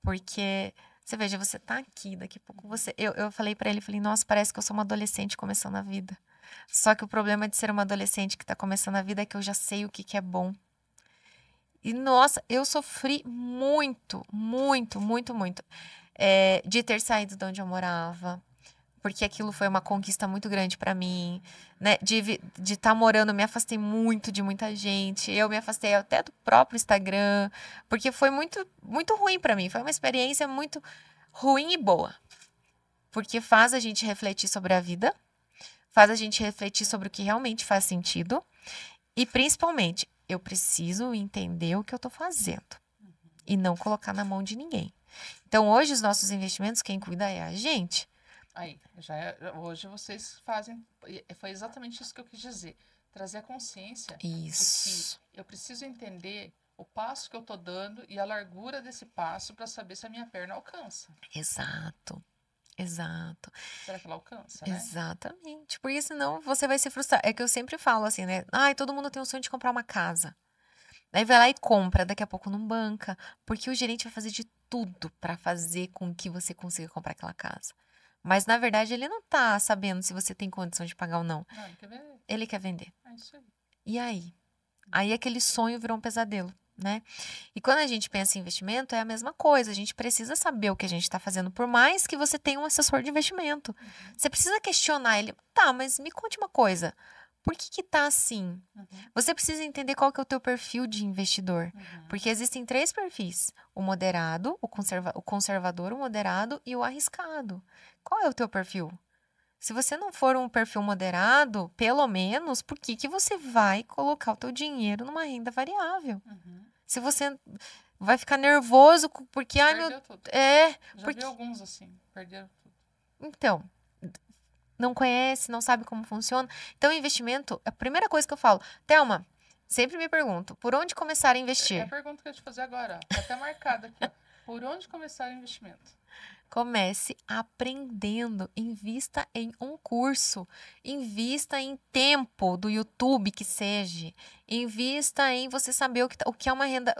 Porque, você veja, você tá aqui, daqui a pouco você... Eu falei para ele, falei, nossa, parece que eu sou uma adolescente começando a vida. Só que o problema de ser uma adolescente que tá começando a vida é que eu já sei o que é bom. E, nossa, eu sofri muito, muito, muito, muito. De ter saído de onde eu morava, porque aquilo foi uma conquista muito grande para mim, né? De estar morando, eu me afastei muito de muita gente, eu me afastei até do próprio Instagram, porque foi muito, muito ruim para mim, foi uma experiência muito ruim e boa, porque faz a gente refletir sobre a vida, faz a gente refletir sobre o que realmente faz sentido, e principalmente, eu preciso entender o que eu tô fazendo, e não colocar na mão de ninguém. Então, hoje, os nossos investimentos, quem cuida é a gente. Aí, hoje vocês fazem... Foi exatamente isso que eu quis dizer. Trazer a consciência de que eu preciso entender o passo que eu tô dando e a largura desse passo para saber se a minha perna alcança. Exato. Será que ela alcança, né? Exatamente. Porque senão você vai se frustrar. É que eu sempre falo assim, né? Ai, todo mundo tem o sonho de comprar uma casa. Aí vai lá e compra, daqui a pouco não banca, porque o gerente vai fazer de tudo para fazer com que você consiga comprar aquela casa. Mas, na verdade, ele não tá sabendo se você tem condição de pagar ou não. Não, ele quer vender. Ele quer vender. É isso aí. E aí? Aí aquele sonho virou um pesadelo, né? E quando a gente pensa em investimento, é a mesma coisa. A gente precisa saber o que a gente está fazendo, por mais que você tenha um assessor de investimento. Você precisa questionar ele. Tá, mas me conte uma coisa. Por que tá assim? Você precisa entender qual que é o teu perfil de investidor. Porque existem 3 perfis. O moderado, o conservador, o moderado e o arriscado. Qual é o teu perfil? Se você não for um perfil moderado, pelo menos, por que você vai colocar o teu dinheiro numa renda variável? Se você vai ficar nervoso porque... Perdeu tudo. Já vi alguns assim, perderam tudo. Então... não conhece, não sabe como funciona. Então, investimento, a primeira coisa que eu falo, Thelma, sempre me pergunto, por onde começar a investir? É a pergunta que eu ia te fazer agora, ó. Tá até marcada aqui, ó. Por onde começar o investimento? Comece aprendendo, invista em um curso, invista em tempo do YouTube que seja, invista em você saber o que é uma renda,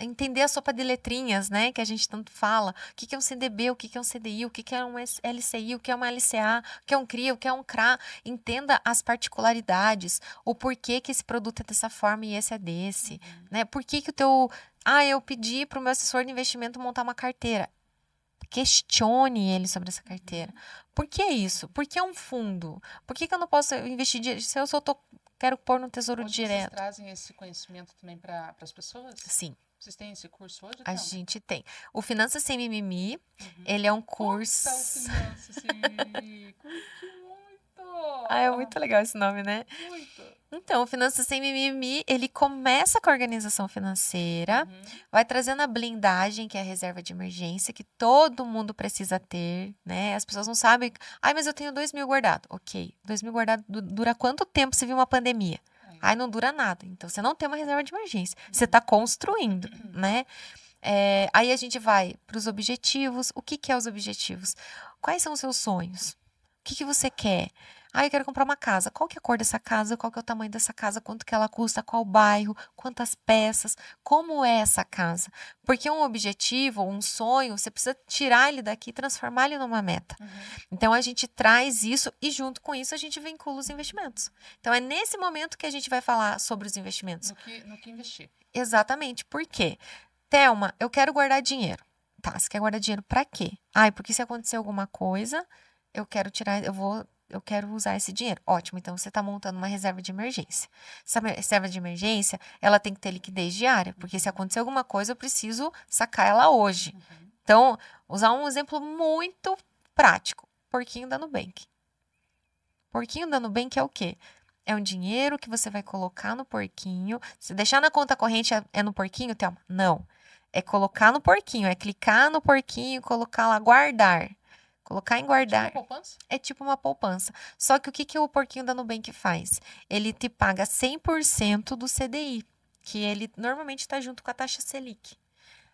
entender a sopa de letrinhas, né, que a gente tanto fala, o que é um CDB, o que é um CDI, o que é um LCI, o que é uma LCA, o que é um CRI, o que é um CRA, entenda as particularidades, o porquê que esse produto é dessa forma e esse é desse, né, por que o teu, eu pedi para o meu assessor de investimento montar uma carteira. Questione ele sobre essa carteira. Por que isso? Por que um fundo? Por que eu não posso investir se eu só quero pôr no Tesouro Direto? Vocês trazem esse conhecimento também para as pessoas? Sim. Vocês têm esse curso hoje? A gente tem. O Finanças Sem Mimimi, ele é um curso... Conta o Finanças Sem Mimimi. Curti muito! É muito legal esse nome, né? Muito! Então, o Finanças Sem Mimimi, ele começa com a organização financeira, vai trazendo a blindagem, que é a reserva de emergência, que todo mundo precisa ter, né? As pessoas não sabem, mas eu tenho 2.000 guardado. Ok, 2.000 guardado dura quanto tempo se vir uma pandemia? Não dura nada. Então, você não tem uma reserva de emergência. Você está construindo, né? Aí a gente vai para os objetivos. O que é os objetivos? Quais são os seus sonhos? O que você quer? Eu quero comprar uma casa. Qual que é a cor dessa casa? Qual que é o tamanho dessa casa? Quanto que ela custa? Qual bairro? Quantas peças? Como é essa casa? Porque um objetivo, um sonho, você precisa tirar ele daqui e transformar ele numa meta. Então, a gente traz isso e, junto com isso, a gente vincula os investimentos. Então, é nesse momento que a gente vai falar sobre os investimentos. No que investir. Exatamente. Por quê? Thelma, eu quero guardar dinheiro. Tá, você quer guardar dinheiro para quê? Porque se acontecer alguma coisa, eu quero usar esse dinheiro. Ótimo, então você está montando uma reserva de emergência. Essa reserva de emergência, ela tem que ter liquidez diária, porque se acontecer alguma coisa, eu preciso sacar ela hoje. Então, usar um exemplo muito prático. Porquinho da Nubank. Porquinho da Nubank é o quê? É um dinheiro que você vai colocar no porquinho. Se deixar na conta corrente, é no porquinho, Thelma? Não. É colocar no porquinho, é clicar no porquinho, colocar lá, guardar. Colocar em guardar. Tipo uma poupança? É tipo uma poupança. Só que o que o porquinho da Nubank faz? Ele te paga 100% do CDI, que ele normalmente está junto com a taxa Selic.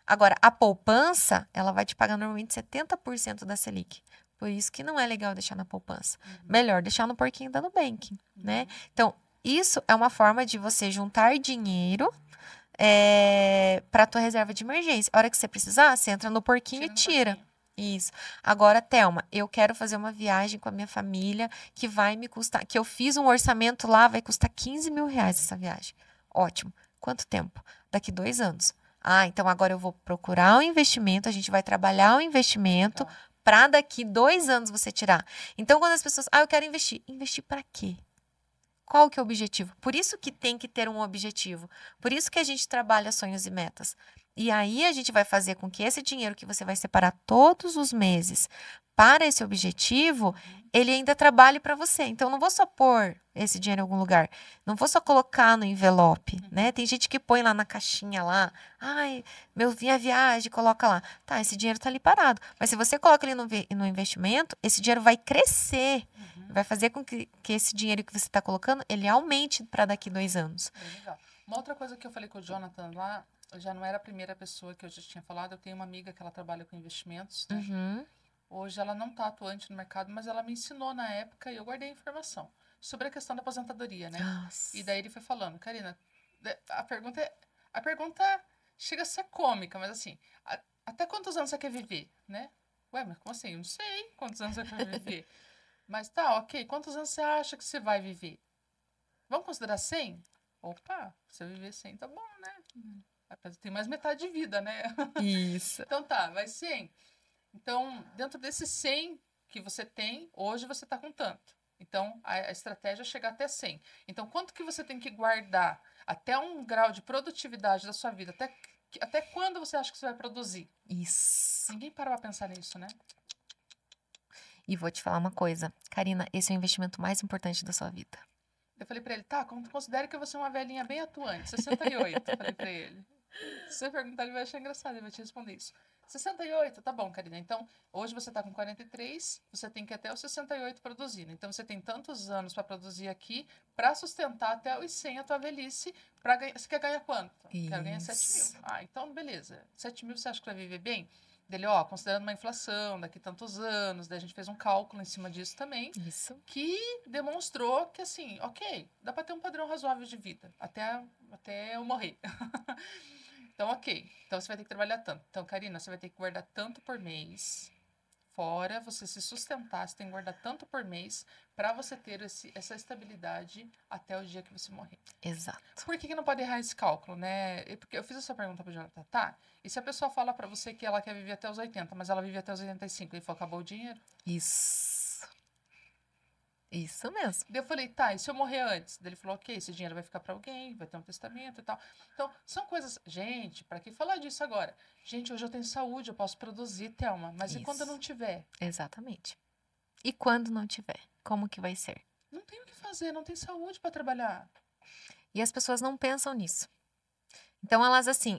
Agora, a poupança, ela vai te pagar normalmente 70% da Selic. Por isso que não é legal deixar na poupança. Melhor deixar no porquinho da Nubank, né? Então, isso é uma forma de você juntar dinheiro para tua reserva de emergência. A hora que você precisar, você entra no porquinho e tira. Isso. Agora, Thelma, eu quero fazer uma viagem com a minha família que vai me custar, que eu fiz um orçamento lá, vai custar 15 mil reais essa viagem. Ótimo. Quanto tempo? Daqui 2 anos. Ah, então agora eu vou procurar um investimento, a gente vai trabalhar o investimento para daqui 2 anos você tirar. Então, quando as pessoas, eu quero investir. Investir para quê? Qual que é o objetivo? Por isso que tem que ter um objetivo. Por isso que a gente trabalha sonhos e metas. E aí a gente vai fazer com que esse dinheiro que você vai separar todos os meses para esse objetivo, ele ainda trabalhe para você. Então, eu não vou só pôr esse dinheiro em algum lugar. Não vou só colocar no envelope, né? Tem gente que põe lá na caixinha lá. Ai, minha viagem, coloca lá. Tá, esse dinheiro tá ali parado. Mas se você coloca ele no investimento, esse dinheiro vai crescer. Vai fazer com que esse dinheiro que você está colocando, ele aumente para daqui 2 anos. Bem legal. Uma outra coisa que eu falei com o Jonathan lá, eu já não era a primeira pessoa que eu já tinha falado. Eu tenho uma amiga que ela trabalha com investimentos, né? Hoje ela não está atuante no mercado, mas ela me ensinou na época e eu guardei a informação sobre a questão da aposentadoria, né? Nossa. E daí ele foi falando, Karina, a pergunta chega a ser cômica, mas assim, até quantos anos você quer viver, né? Ué, mas como assim? Eu não sei quantos anos você quer viver. Mas tá, ok, quantos anos você acha que você vai viver? Vamos considerar 100? Opa, se eu viver 100, tá bom, né? Tem mais metade de vida, né? Isso. Então tá, vai 100. Então, dentro desses 100 que você tem, hoje você está com tanto. Então, a estratégia é chegar até 100. Então, quanto que você tem que guardar até um grau de produtividade da sua vida? Até quando você acha que você vai produzir? Isso. Ninguém para pra pensar nisso, né? E vou te falar uma coisa. Karina, esse é o investimento mais importante da sua vida. Eu falei pra ele, tá, considere que você é uma velhinha bem atuante, 68. Falei pra ele. Se você perguntar, ele vai achar engraçado, ele vai te responder isso. 68, tá bom, Karina. Então, hoje você tá com 43, você tem que ir até os 68 produzindo. Então, você tem tantos anos para produzir aqui, para sustentar até os 100 a tua velhice. Você quer ganhar quanto? Quero ganhar 7 mil. Ah, então, beleza. 7 mil você acha que vai viver bem? Dele, considerando uma inflação daqui tantos anos, daí a gente fez um cálculo em cima disso também. Isso. Que demonstrou que, assim, ok, dá para ter um padrão razoável de vida, até eu morrer. Então, ok. Então, você vai ter que trabalhar tanto. Então, Karina, você vai ter que guardar tanto por mês. Fora você se sustentar, você tem que guardar tanto por mês para você ter essa estabilidade até o dia que você morrer. Exato. Por que não pode errar esse cálculo, né? Porque eu fiz essa pergunta pro Jonathan, tá? E se a pessoa fala para você que ela quer viver até os 80, mas ela vive até os 85, ele falou, acabou o dinheiro? Isso mesmo. Daí eu falei, tá, e se eu morrer antes? Daí ele falou, ok, esse dinheiro vai ficar para alguém, vai ter um testamento e tal. Então, são coisas... Gente, para que falar disso agora? Gente, hoje eu tenho saúde, eu posso produzir, Thelma, mas e quando eu não tiver? Exatamente. E quando não tiver? Como que vai ser? Não tem o que fazer, não tem saúde para trabalhar. E as pessoas não pensam nisso. Então,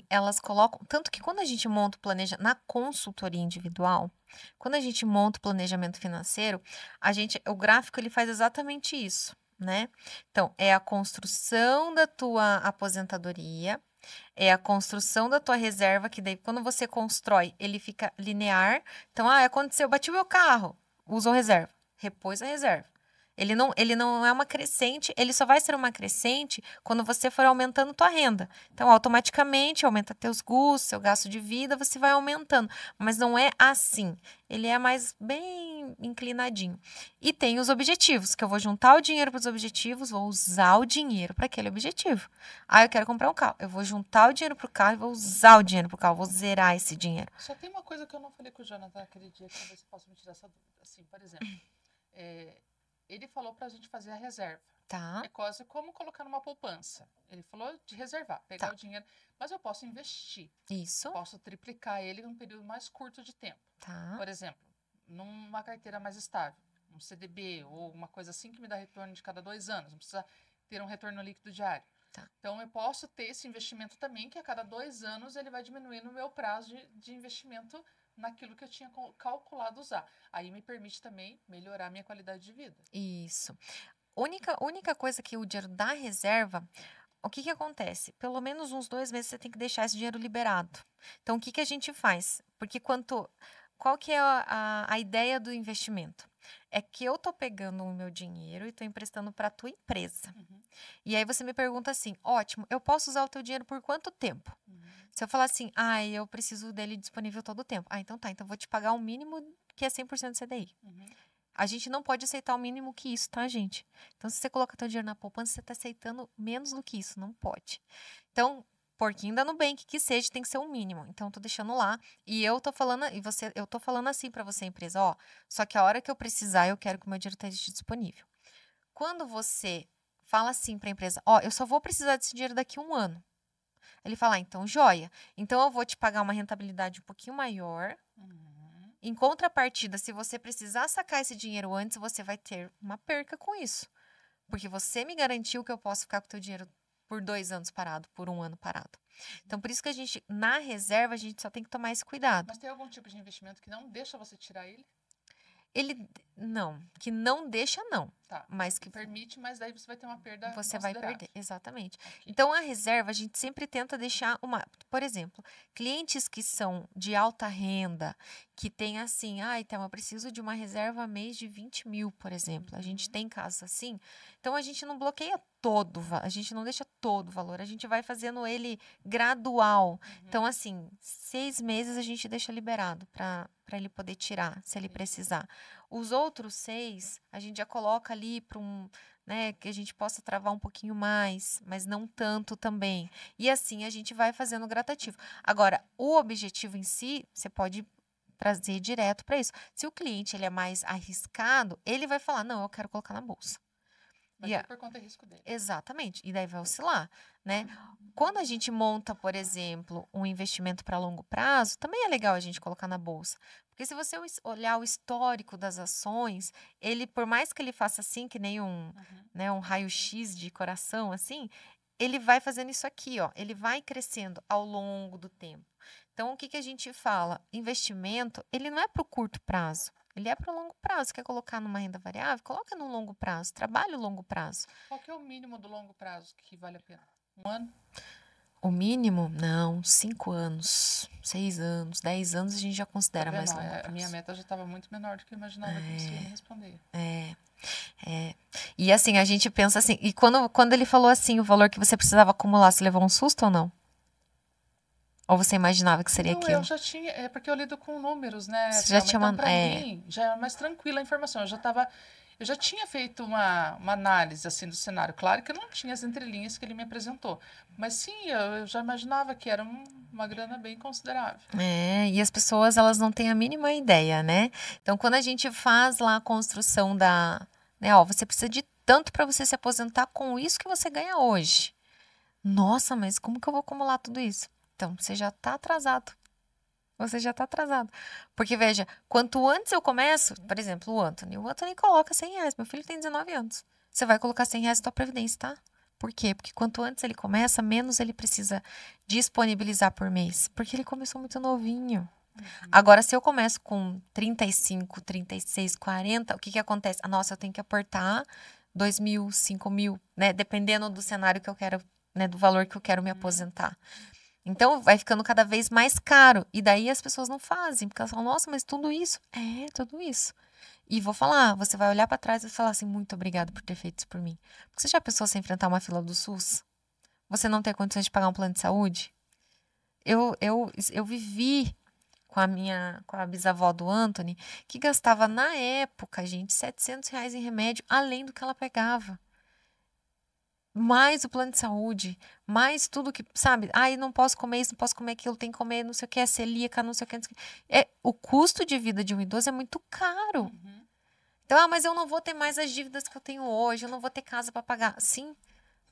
elas colocam... Tanto que quando a gente monta na consultoria individual, quando a gente monta o planejamento financeiro, o gráfico ele faz exatamente isso, né? Então, é a construção da tua aposentadoria, é a construção da tua reserva, que daí quando você constrói, ele fica linear. Então, aconteceu, bati o meu carro, usou reserva, repôs a reserva. Ele não é uma crescente, ele só vai ser uma crescente quando você for aumentando tua renda. Então, automaticamente, aumenta teus custos, seu gasto de vida, você vai aumentando. Mas não é assim. Ele é mais bem inclinadinho. E tem os objetivos, que eu vou juntar o dinheiro para os objetivos, vou usar o dinheiro para aquele objetivo. Eu quero comprar um carro. Eu vou juntar o dinheiro para o carro e vou usar o dinheiro para o carro, vou zerar esse dinheiro. Só tem uma coisa que eu não falei com o Jonathan aquele dia, que talvez você possa me tirar essa dúvida. Assim, por exemplo, ele falou pra gente fazer a reserva. Tá. É quase como colocar numa poupança. Ele falou de reservar, pegar o dinheiro. Mas eu posso investir. Isso. Posso triplicar ele em um período mais curto de tempo. Tá. Por exemplo, numa carteira mais estável, um CDB ou uma coisa assim que me dá retorno de cada 2 anos. Não precisa ter um retorno líquido diário. Tá. Então, eu posso ter esse investimento também, que a cada 2 anos ele vai diminuindo o meu prazo de investimento naquilo que eu tinha calculado usar. Aí me permite também melhorar a minha qualidade de vida. Isso. Única coisa que o dinheiro da reserva, o que acontece? Pelo menos uns 2 meses você tem que deixar esse dinheiro liberado. Então, o que a gente faz? Porque qual que é a ideia do investimento? É que eu tô pegando o meu dinheiro e tô emprestando para a tua empresa. E aí você me pergunta assim, ótimo, eu posso usar o teu dinheiro por quanto tempo? Se eu falar assim, eu preciso dele disponível todo o tempo. Então tá, então eu vou te pagar o mínimo que é 100% CDI. A gente não pode aceitar o mínimo que isso, tá, gente? Então, se você coloca teu dinheiro na poupança, você tá aceitando menos do que isso, não pode. Então, porquinho da Nubank, que seja, tem que ser o mínimo. Então, eu tô deixando lá. E eu tô falando, eu tô falando assim para você, empresa, ó, só que a hora que eu precisar, eu quero que o meu dinheiro esteja disponível. Quando você fala assim para a empresa, ó, eu só vou precisar desse dinheiro daqui a 1 ano. Ele fala, então, joia. Então, eu vou te pagar uma rentabilidade um pouquinho maior. Em contrapartida, se você precisar sacar esse dinheiro antes, você vai ter uma perca com isso. Porque você me garantiu que eu posso ficar com o teu dinheiro por 2 anos parado, por 1 ano parado. Então, por isso que a gente, na reserva, a gente só tem que tomar esse cuidado. Mas tem algum tipo de investimento que não deixa você tirar ele? Que não deixa, não. Tá. Mas que permite, mas daí você vai ter uma perda você vai considerável. perder, exatamente. Ok. Então, a reserva, a gente sempre tenta deixar por exemplo, clientes que são de alta renda, que tem assim, então eu preciso de uma reserva mês de 20 mil, por exemplo. A gente tem casos assim. Então, a gente não bloqueia a gente não deixa todo o valor, a gente vai fazendo ele gradual. Então, assim, 6 meses a gente deixa liberado para ele poder tirar, se ele precisar. Os outros 6, a gente já coloca ali para que a gente possa travar um pouquinho mais, mas não tanto também. E assim a gente vai fazendo gradativo. Agora, o objetivo em si, você pode trazer direto para isso. Se o cliente ele é mais arriscado, ele vai falar, não, eu quero colocar na bolsa. Vai ser por conta do risco dele. Exatamente. E daí vai oscilar, né? Quando a gente monta, por exemplo, um investimento para longo prazo, também é legal a gente colocar na bolsa. Porque se você olhar o histórico das ações, ele, por mais que ele faça assim, que nem um raio-x de coração, assim, ele vai fazendo isso aqui, ó. Ele vai crescendo ao longo do tempo. Então, o que a gente fala? Investimento, ele não é para o curto prazo. Ele é para o longo prazo. Quer colocar numa renda variável? Coloca no longo prazo. Trabalhe o longo prazo. Qual que é o mínimo do longo prazo que vale a pena? 1 ano? O mínimo? Não, 5 anos, 6 anos, 10 anos a gente já considera mais longo prazo. A minha meta já estava muito menor do que eu imaginava que você ia me responder. E assim, a gente pensa assim, e quando ele falou assim, o valor que você precisava acumular, você levou um susto ou não? Ou você imaginava que seria aquilo? Eu já tinha, porque eu lido com números, né? Você já tinha mandado. Mim, já é mais tranquila a informação. Eu já tinha feito uma análise assim do cenário. Claro que eu não tinha as entrelinhas que ele me apresentou. Mas sim, eu já imaginava que era uma grana bem considerável. E as pessoas, elas não têm a mínima ideia, né? Então, quando a gente faz lá a construção você precisa de tanto para você se aposentar com isso que você ganha hoje. Nossa, mas como que eu vou acumular tudo isso? Então, você já está atrasado. Você já está atrasado. Porque, veja, quanto antes eu começo, por exemplo, o Anthony coloca R$100. Meu filho tem 19 anos. Você vai colocar R$100 na tua previdência, tá? Por quê? Porque quanto antes ele começa, menos ele precisa disponibilizar por mês. Porque ele começou muito novinho. Agora, se eu começo com 35, 36, 40, o que acontece? Nossa, eu tenho que aportar 2 mil, 5 mil, né? Dependendo do cenário que eu quero, né? Do valor que eu quero me aposentar. Então, vai ficando cada vez mais caro. E daí as pessoas não fazem. Porque elas falam, nossa, mas tudo isso? Tudo isso. E vou falar, você vai olhar para trás e falar assim, muito obrigado por ter feito isso por mim. Porque você já pensou você enfrentar uma fila do SUS? Você não ter condições de pagar um plano de saúde? Eu vivi com a bisavó do Anthony, que gastava na época, gente, R$700 em remédio, além do que ela pegava. Mais o plano de saúde, mais tudo que, sabe? Não posso comer isso, não posso comer aquilo, tem que comer não sei o que, é celíaca, não sei o que. Não sei o que. O custo de vida de um idoso é muito caro. Então, mas eu não vou ter mais as dívidas que eu tenho hoje, eu não vou ter casa para pagar. Sim,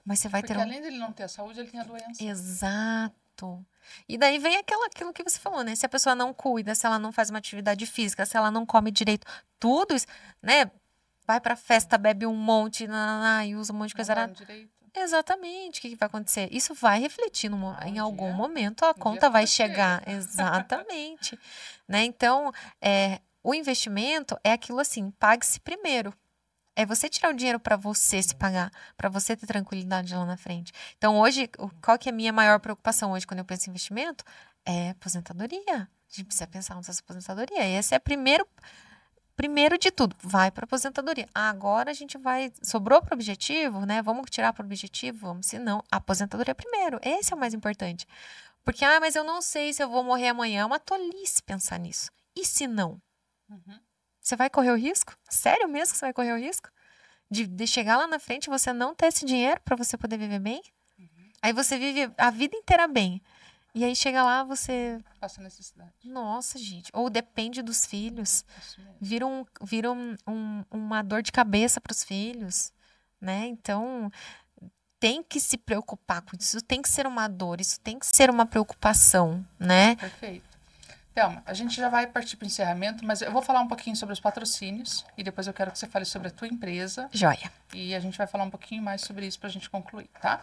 mas você vai ter... Porque além dele não ter a saúde, ele tem a doença. Exato. E daí vem aquilo que você falou, né? Se a pessoa não cuida, se ela não faz uma atividade física, se ela não come direito, tudo isso, né? Vai pra festa, bebe um monte, e usa um monte de coisa errada. Exatamente. O que vai acontecer? Isso vai refletir em algum momento, a dia conta vai conta chega. chegar. Exatamente. Né? Então, o investimento é aquilo assim, pague-se primeiro. É você tirar o dinheiro para você se pagar, para você ter tranquilidade lá na frente. Então, hoje, qual que é a minha maior preocupação hoje quando eu penso em investimento? É aposentadoria. A gente precisa pensar nessa aposentadoria. Esse é primeiro de tudo, vai para aposentadoria. Agora a gente vai, sobrou para o objetivo, né? Vamos tirar para o objetivo? Vamos, se não, aposentadoria primeiro. Esse é o mais importante. Porque, mas eu não sei se eu vou morrer amanhã. É uma tolice pensar nisso. E se não? Uhum. Você vai correr o risco? Sério mesmo que você vai correr o risco? De chegar lá na frente e você não ter esse dinheiro para você poder viver bem? Aí você vive a vida inteira bem. E aí chega lá, você... Passa necessidade. Nossa, gente. Ou depende dos filhos. Isso mesmo. Vira uma dor de cabeça para os filhos, né? Então, tem que se preocupar com isso. Isso tem que ser uma dor, isso tem que ser uma preocupação, né? Perfeito. Thelma, a gente já vai partir para o encerramento, mas eu vou falar um pouquinho sobre os patrocínios e depois eu quero que você fale sobre a tua empresa. Joia. E a gente vai falar um pouquinho mais sobre isso para a gente concluir, tá?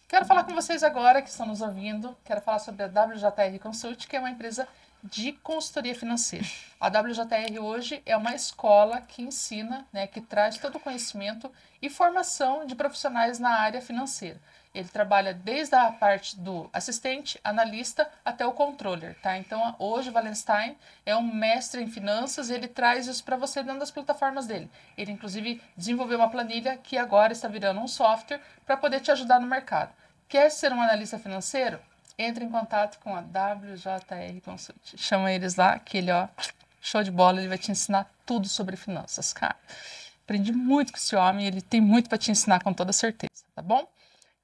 Quero falar com vocês agora que estão nos ouvindo. Quero falar sobre a WJR Consult, que é uma empresa de consultoria financeira. A WJR hoje é uma escola que ensina, né, que traz todo o conhecimento e formação de profissionais na área financeira. Ele trabalha desde a parte do assistente, analista, até o controller, tá? Então, hoje o Wallenstein é um mestre em finanças e ele traz isso para você dentro das plataformas dele. Ele, inclusive, desenvolveu uma planilha que agora está virando um software para poder te ajudar no mercado. Quer ser um analista financeiro? Entre em contato com a WJR Consult. Chama eles lá, que ele, show de bola, ele vai te ensinar tudo sobre finanças, cara. Aprendi muito com esse homem, ele tem muito para te ensinar com toda certeza, tá bom?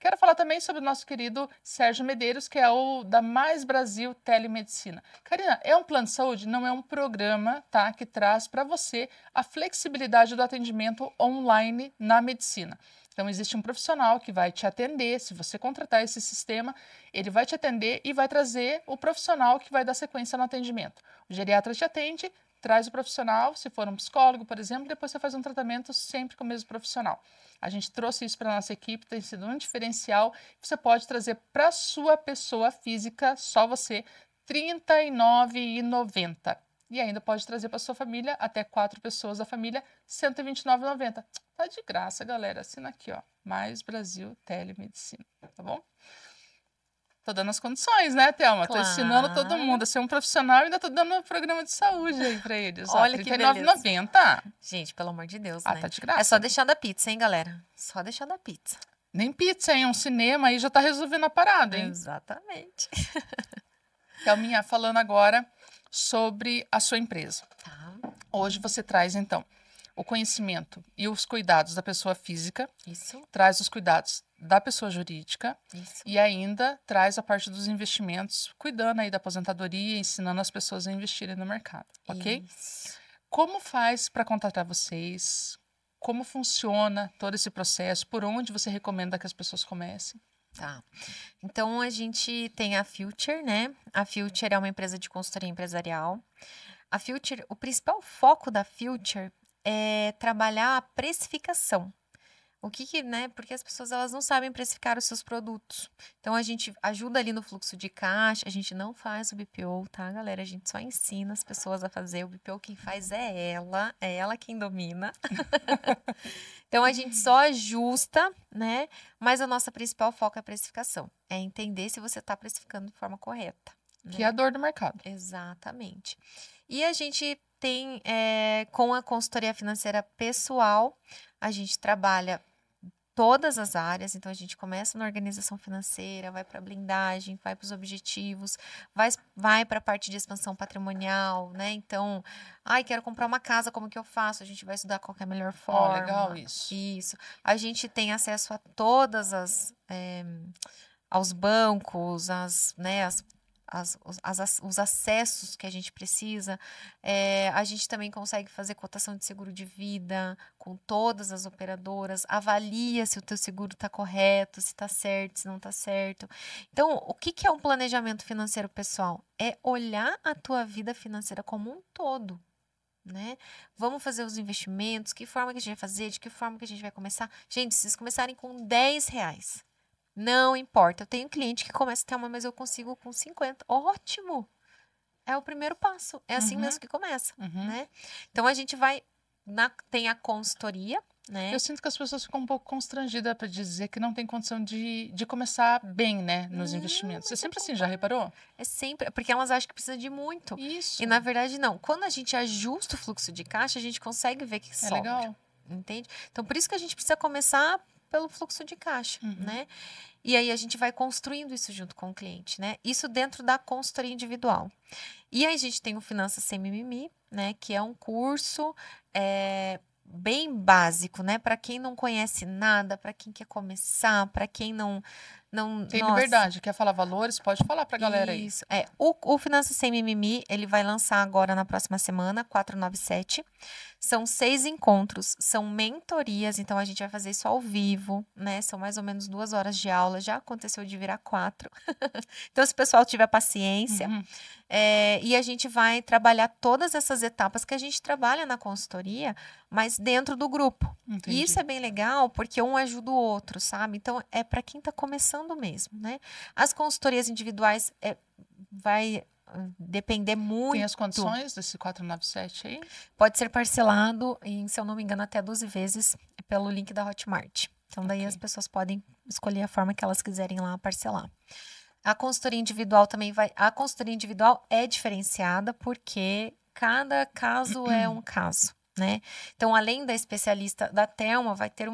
Quero falar também sobre o nosso querido Sérgio Medeiros, que é o da Mais Brasil Telemedicina. Karina, é um plano de saúde? Não é um programa, tá, que traz para você a flexibilidade do atendimento online na medicina. Então, existe um profissional que vai te atender. Se você contratar esse sistema, ele vai te atender e vai trazer o profissional que vai dar sequência no atendimento. O geriatra te atende, traz o profissional, se for um psicólogo, por exemplo, depois você faz um tratamento sempre com o mesmo profissional. A gente trouxe isso para a nossa equipe, tem sido um diferencial. Você pode trazer para a sua pessoa física, só você, R$ 39,90. E ainda pode trazer para sua família, até 4 pessoas da família, R$ 129,90. Tá de graça, galera. Assina aqui, Mais Brasil Telemedicina, tá bom? Tô dando as condições, né, Thelma? Claro. Tô ensinando todo mundo a ser um profissional e ainda tô dando um programa de saúde aí pra eles. Olha que beleza. R$39,90. Gente, pelo amor de Deus, né? Tá de graça. É só deixar da pizza, hein, galera? Só deixar da pizza. Nem pizza, hein? Um cinema aí já tá resolvendo a parada, hein? Exatamente. Thelminha, falando agora sobre a sua empresa. Tá. Hoje você traz, então, o conhecimento e os cuidados da pessoa física. Isso. Traz os cuidados da pessoa jurídica. Isso. E ainda traz a parte dos investimentos, cuidando aí da aposentadoria, ensinando as pessoas a investirem no mercado, ok? Isso. Como faz para contratar vocês? Como funciona todo esse processo? Por onde você recomenda que as pessoas comecem? Tá. Então, a gente tem a Future, né? A Future é uma empresa de consultoria empresarial. A Future, o principal foco da Future é trabalhar a precificação. O que, né? Porque as pessoas elas não sabem precificar os seus produtos. Então a gente ajuda ali no fluxo de caixa, a gente não faz o BPO, tá, galera? A gente só ensina as pessoas a fazer o BPO, quem faz é ela quem domina. Então a gente só ajusta, né? Mas a nossa principal foco é a precificação. É entender se você está precificando de forma correta. Que é a dor do mercado. Exatamente. E a gente tem, com a consultoria financeira pessoal, a gente trabalha todas as áreas, então a gente começa na organização financeira, vai para a blindagem, vai para os objetivos, vai para a parte de expansão patrimonial, né? Então, quero comprar uma casa, como que eu faço? A gente vai estudar qual que é a melhor forma. Legal isso. Isso. A gente tem acesso a todas aos bancos, os acessos que a gente precisa. A gente também consegue fazer cotação de seguro de vida com todas as operadoras, avalia se o teu seguro está correto, se está certo, se não está certo. Então, o que é um planejamento financeiro pessoal? É olhar a tua vida financeira como um todo, né? Vamos fazer os investimentos, que forma que a gente vai fazer, de que forma que a gente vai começar. Gente, se vocês começarem com R$ 10, não importa. Eu tenho cliente que começa, Thelma, mas eu consigo com 50. Ótimo! É o primeiro passo. É assim mesmo que começa, né? Então, a gente vai... tem a consultoria, né? Eu sinto que as pessoas ficam um pouco constrangidas para dizer que não tem condição de começar bem, né, nos investimentos. É sempre assim, já reparou? É sempre, porque elas acham que precisa de muito. Isso. E na verdade não. Quando a gente ajusta o fluxo de caixa, a gente consegue ver que sobra. Legal. Entende? Então por isso que a gente precisa começar pelo fluxo de caixa, né? E aí a gente vai construindo isso junto com o cliente, né? Isso dentro da consultoria individual. E aí a gente tem o Finanças Sem Mimimi, né? Que é um curso bem básico, né? Para quem não conhece nada, para quem quer começar, para quem não tem liberdade, quer falar valores, pode falar pra galera aí. Isso, o Finanças Sem Mimimi, ele vai lançar agora na próxima semana, 497. São 6 encontros, são mentorias, então a gente vai fazer isso ao vivo, né? São mais ou menos 2 horas de aula, já aconteceu de virar 4. Então, se o pessoal tiver paciência, e a gente vai trabalhar todas essas etapas que a gente trabalha na consultoria, mas dentro do grupo. Entendi. E isso é bem legal, porque um ajuda o outro, sabe? Então, é para quem está começando mesmo, né? As consultorias individuais vai depender muito. Tem as condições desse 497 aí? Pode ser parcelado em, se eu não me engano, até 12 vezes pelo link da Hotmart. Então, daí as pessoas podem escolher a forma que elas quiserem lá parcelar. A consultoria individual também vai... A consultoria individual é diferenciada porque cada caso é um caso, né? Então, além da especialista da Thelma, vai ter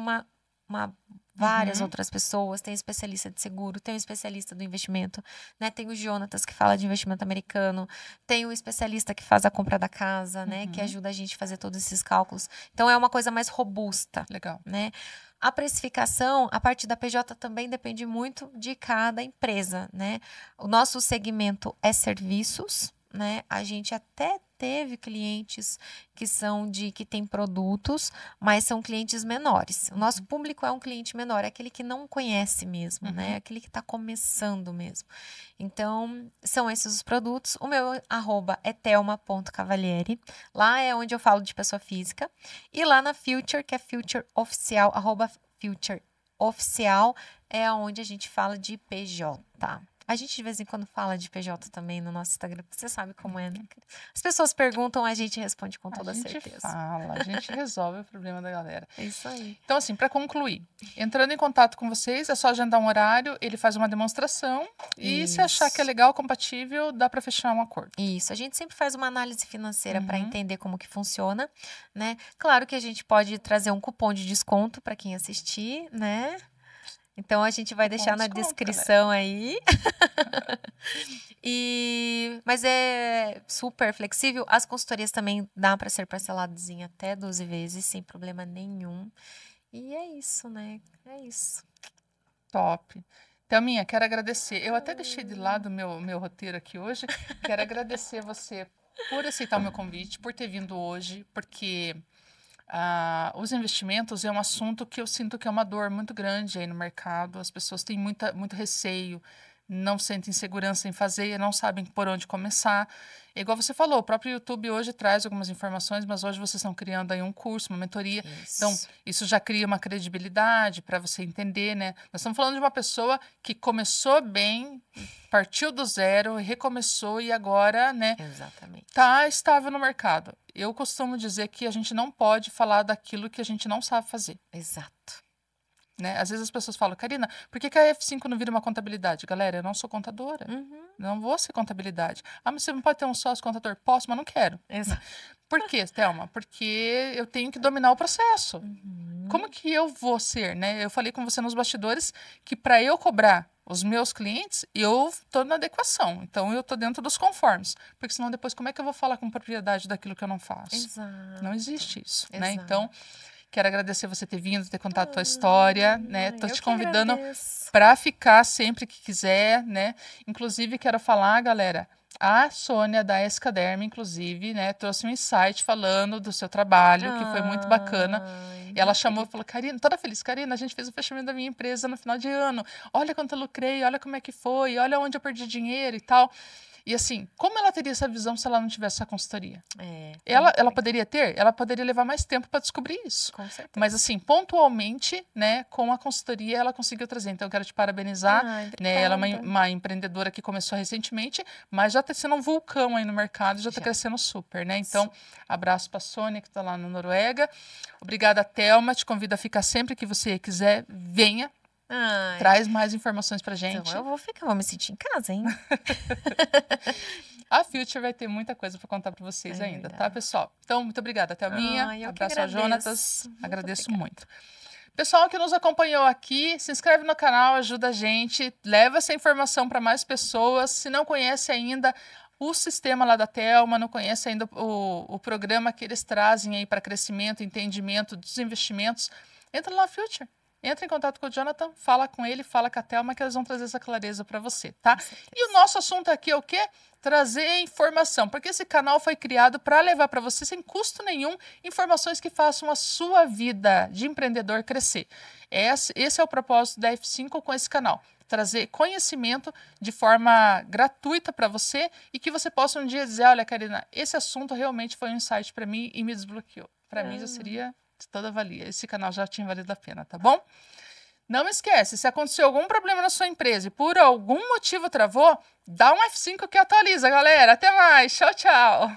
várias outras pessoas, tem especialista de seguro, tem o especialista do investimento, né? Tem o Jonatas que fala de investimento americano, tem o especialista que faz a compra da casa, né? Que ajuda a gente a fazer todos esses cálculos. Então, é uma coisa mais robusta. Legal. Né? A precificação, a parte da PJ também depende muito de cada empresa, né? O nosso segmento é serviços, né? A gente até teve clientes que têm produtos, mas são clientes menores. O nosso público é um cliente menor, é aquele que não conhece mesmo, né? Aquele que está começando mesmo. Então, são esses os produtos. O meu @ é thelma.cavalieri. Lá é onde eu falo de pessoa física. E lá na Future, que é Future Oficial, @Future Oficial, é onde a gente fala de PJ. A gente de vez em quando fala de PJ também no nosso Instagram, porque você sabe como é, né? As pessoas perguntam, a gente responde com toda certeza. A gente resolve o problema da galera. É isso aí. Então, assim, para concluir, entrando em contato com vocês, é só agendar um horário, ele faz uma demonstração e se achar que é legal, compatível, dá para fechar um acordo. Isso, a gente sempre faz uma análise financeira para entender como que funciona, né? Claro que a gente pode trazer um cupom de desconto para quem assistir, né? Então, a gente vai deixar na descrição aí. Mas é super flexível. As consultorias também dá para ser parceladas em até 12 vezes, sem problema nenhum. E é isso, né? É isso. Top. Thelminha, quero agradecer. Eu até deixei de lado o meu roteiro aqui hoje. Quero agradecer você por aceitar o meu convite, por ter vindo hoje, porque... os investimentos é um assunto que eu sinto que é uma dor muito grande aí no mercado. As pessoas têm muito receio, não sentem segurança em fazer, não sabem por onde começar. É igual você falou, o próprio YouTube hoje traz algumas informações, mas hoje vocês estão criando aí um curso, uma mentoria. Isso. Então, isso já cria uma credibilidade para você entender, né? Nós estamos falando de uma pessoa que começou bem, partiu do zero, recomeçou e agora, né? Exatamente. Tá estável no mercado. Eu costumo dizer que a gente não pode falar daquilo que a gente não sabe fazer. Exato. Né? Às vezes as pessoas falam, Karina, por que a F5 não vira uma contabilidade? Galera, eu não sou contadora. Não vou ser contabilidade. Ah, mas você não pode ter um sócio contador? Posso, mas não quero. Exato. Por quê, Thelma? Porque eu tenho que dominar o processo. Como que eu vou ser, né? Eu falei com você nos bastidores que para eu cobrar os meus clientes, eu estou na adequação. Então, eu estou dentro dos conformes. Porque senão depois, como é que eu vou falar com propriedade daquilo que eu não faço? Exato. Não existe isso, Exato. né? Então... Quero agradecer você ter vindo, ter contado a tua história, né? Tô te convidando para ficar sempre que quiser, né? Inclusive, quero falar, galera, a Sônia da Escaderme, inclusive, né? Trouxe um insight falando do seu trabalho, que foi muito bacana. E ela chamou e falou, Karina, toda feliz, Karina, a gente fez o fechamento da minha empresa no final de ano. Olha quanto eu lucrei, olha como é que foi, olha onde eu perdi dinheiro e tal. E assim, como ela teria essa visão se ela não tivesse essa consultoria? Ela Poderia ter? Ela poderia levar mais tempo para descobrir isso. Com certeza. Mas assim, pontualmente, né, com a consultoria ela conseguiu trazer. Então eu quero te parabenizar, né? Ela é uma empreendedora que começou recentemente, mas já está sendo um vulcão aí no mercado, já está crescendo super, né? Então, abraço para a Sônia, que está lá na Noruega. Obrigada, Thelma. Te convido a ficar sempre que você quiser. Venha. Traz mais informações pra gente. Então vou me sentir em casa, hein? A Future vai ter muita coisa para contar para vocês ainda, tá, pessoal? Então, muito obrigada, Thelminha. Abraço ao Jonatas. Agradeço muito. Pessoal que nos acompanhou aqui, se inscreve no canal, ajuda a gente, leva essa informação para mais pessoas. Se não conhece ainda o sistema lá da Thelma, não conhece ainda o programa que eles trazem aí para crescimento, entendimento dos investimentos, entra lá na Future. Entra em contato com o Jonathan, fala com ele, fala com a Thelma, que eles vão trazer essa clareza para você, tá? E o nosso assunto aqui é o quê? Trazer informação, porque esse canal foi criado para levar para você, sem custo nenhum, informações que façam a sua vida de empreendedor crescer. Esse é o propósito da F5 com esse canal. Trazer conhecimento de forma gratuita para você e que você possa um dia dizer, olha, Karina, esse assunto realmente foi um insight para mim e me desbloqueou. Para mim já seria de toda valia. Esse canal já tinha valido a pena, tá bom? Não esquece, se aconteceu algum problema na sua empresa e por algum motivo travou, dá um F5 que atualiza, galera. Até mais. Tchau, tchau.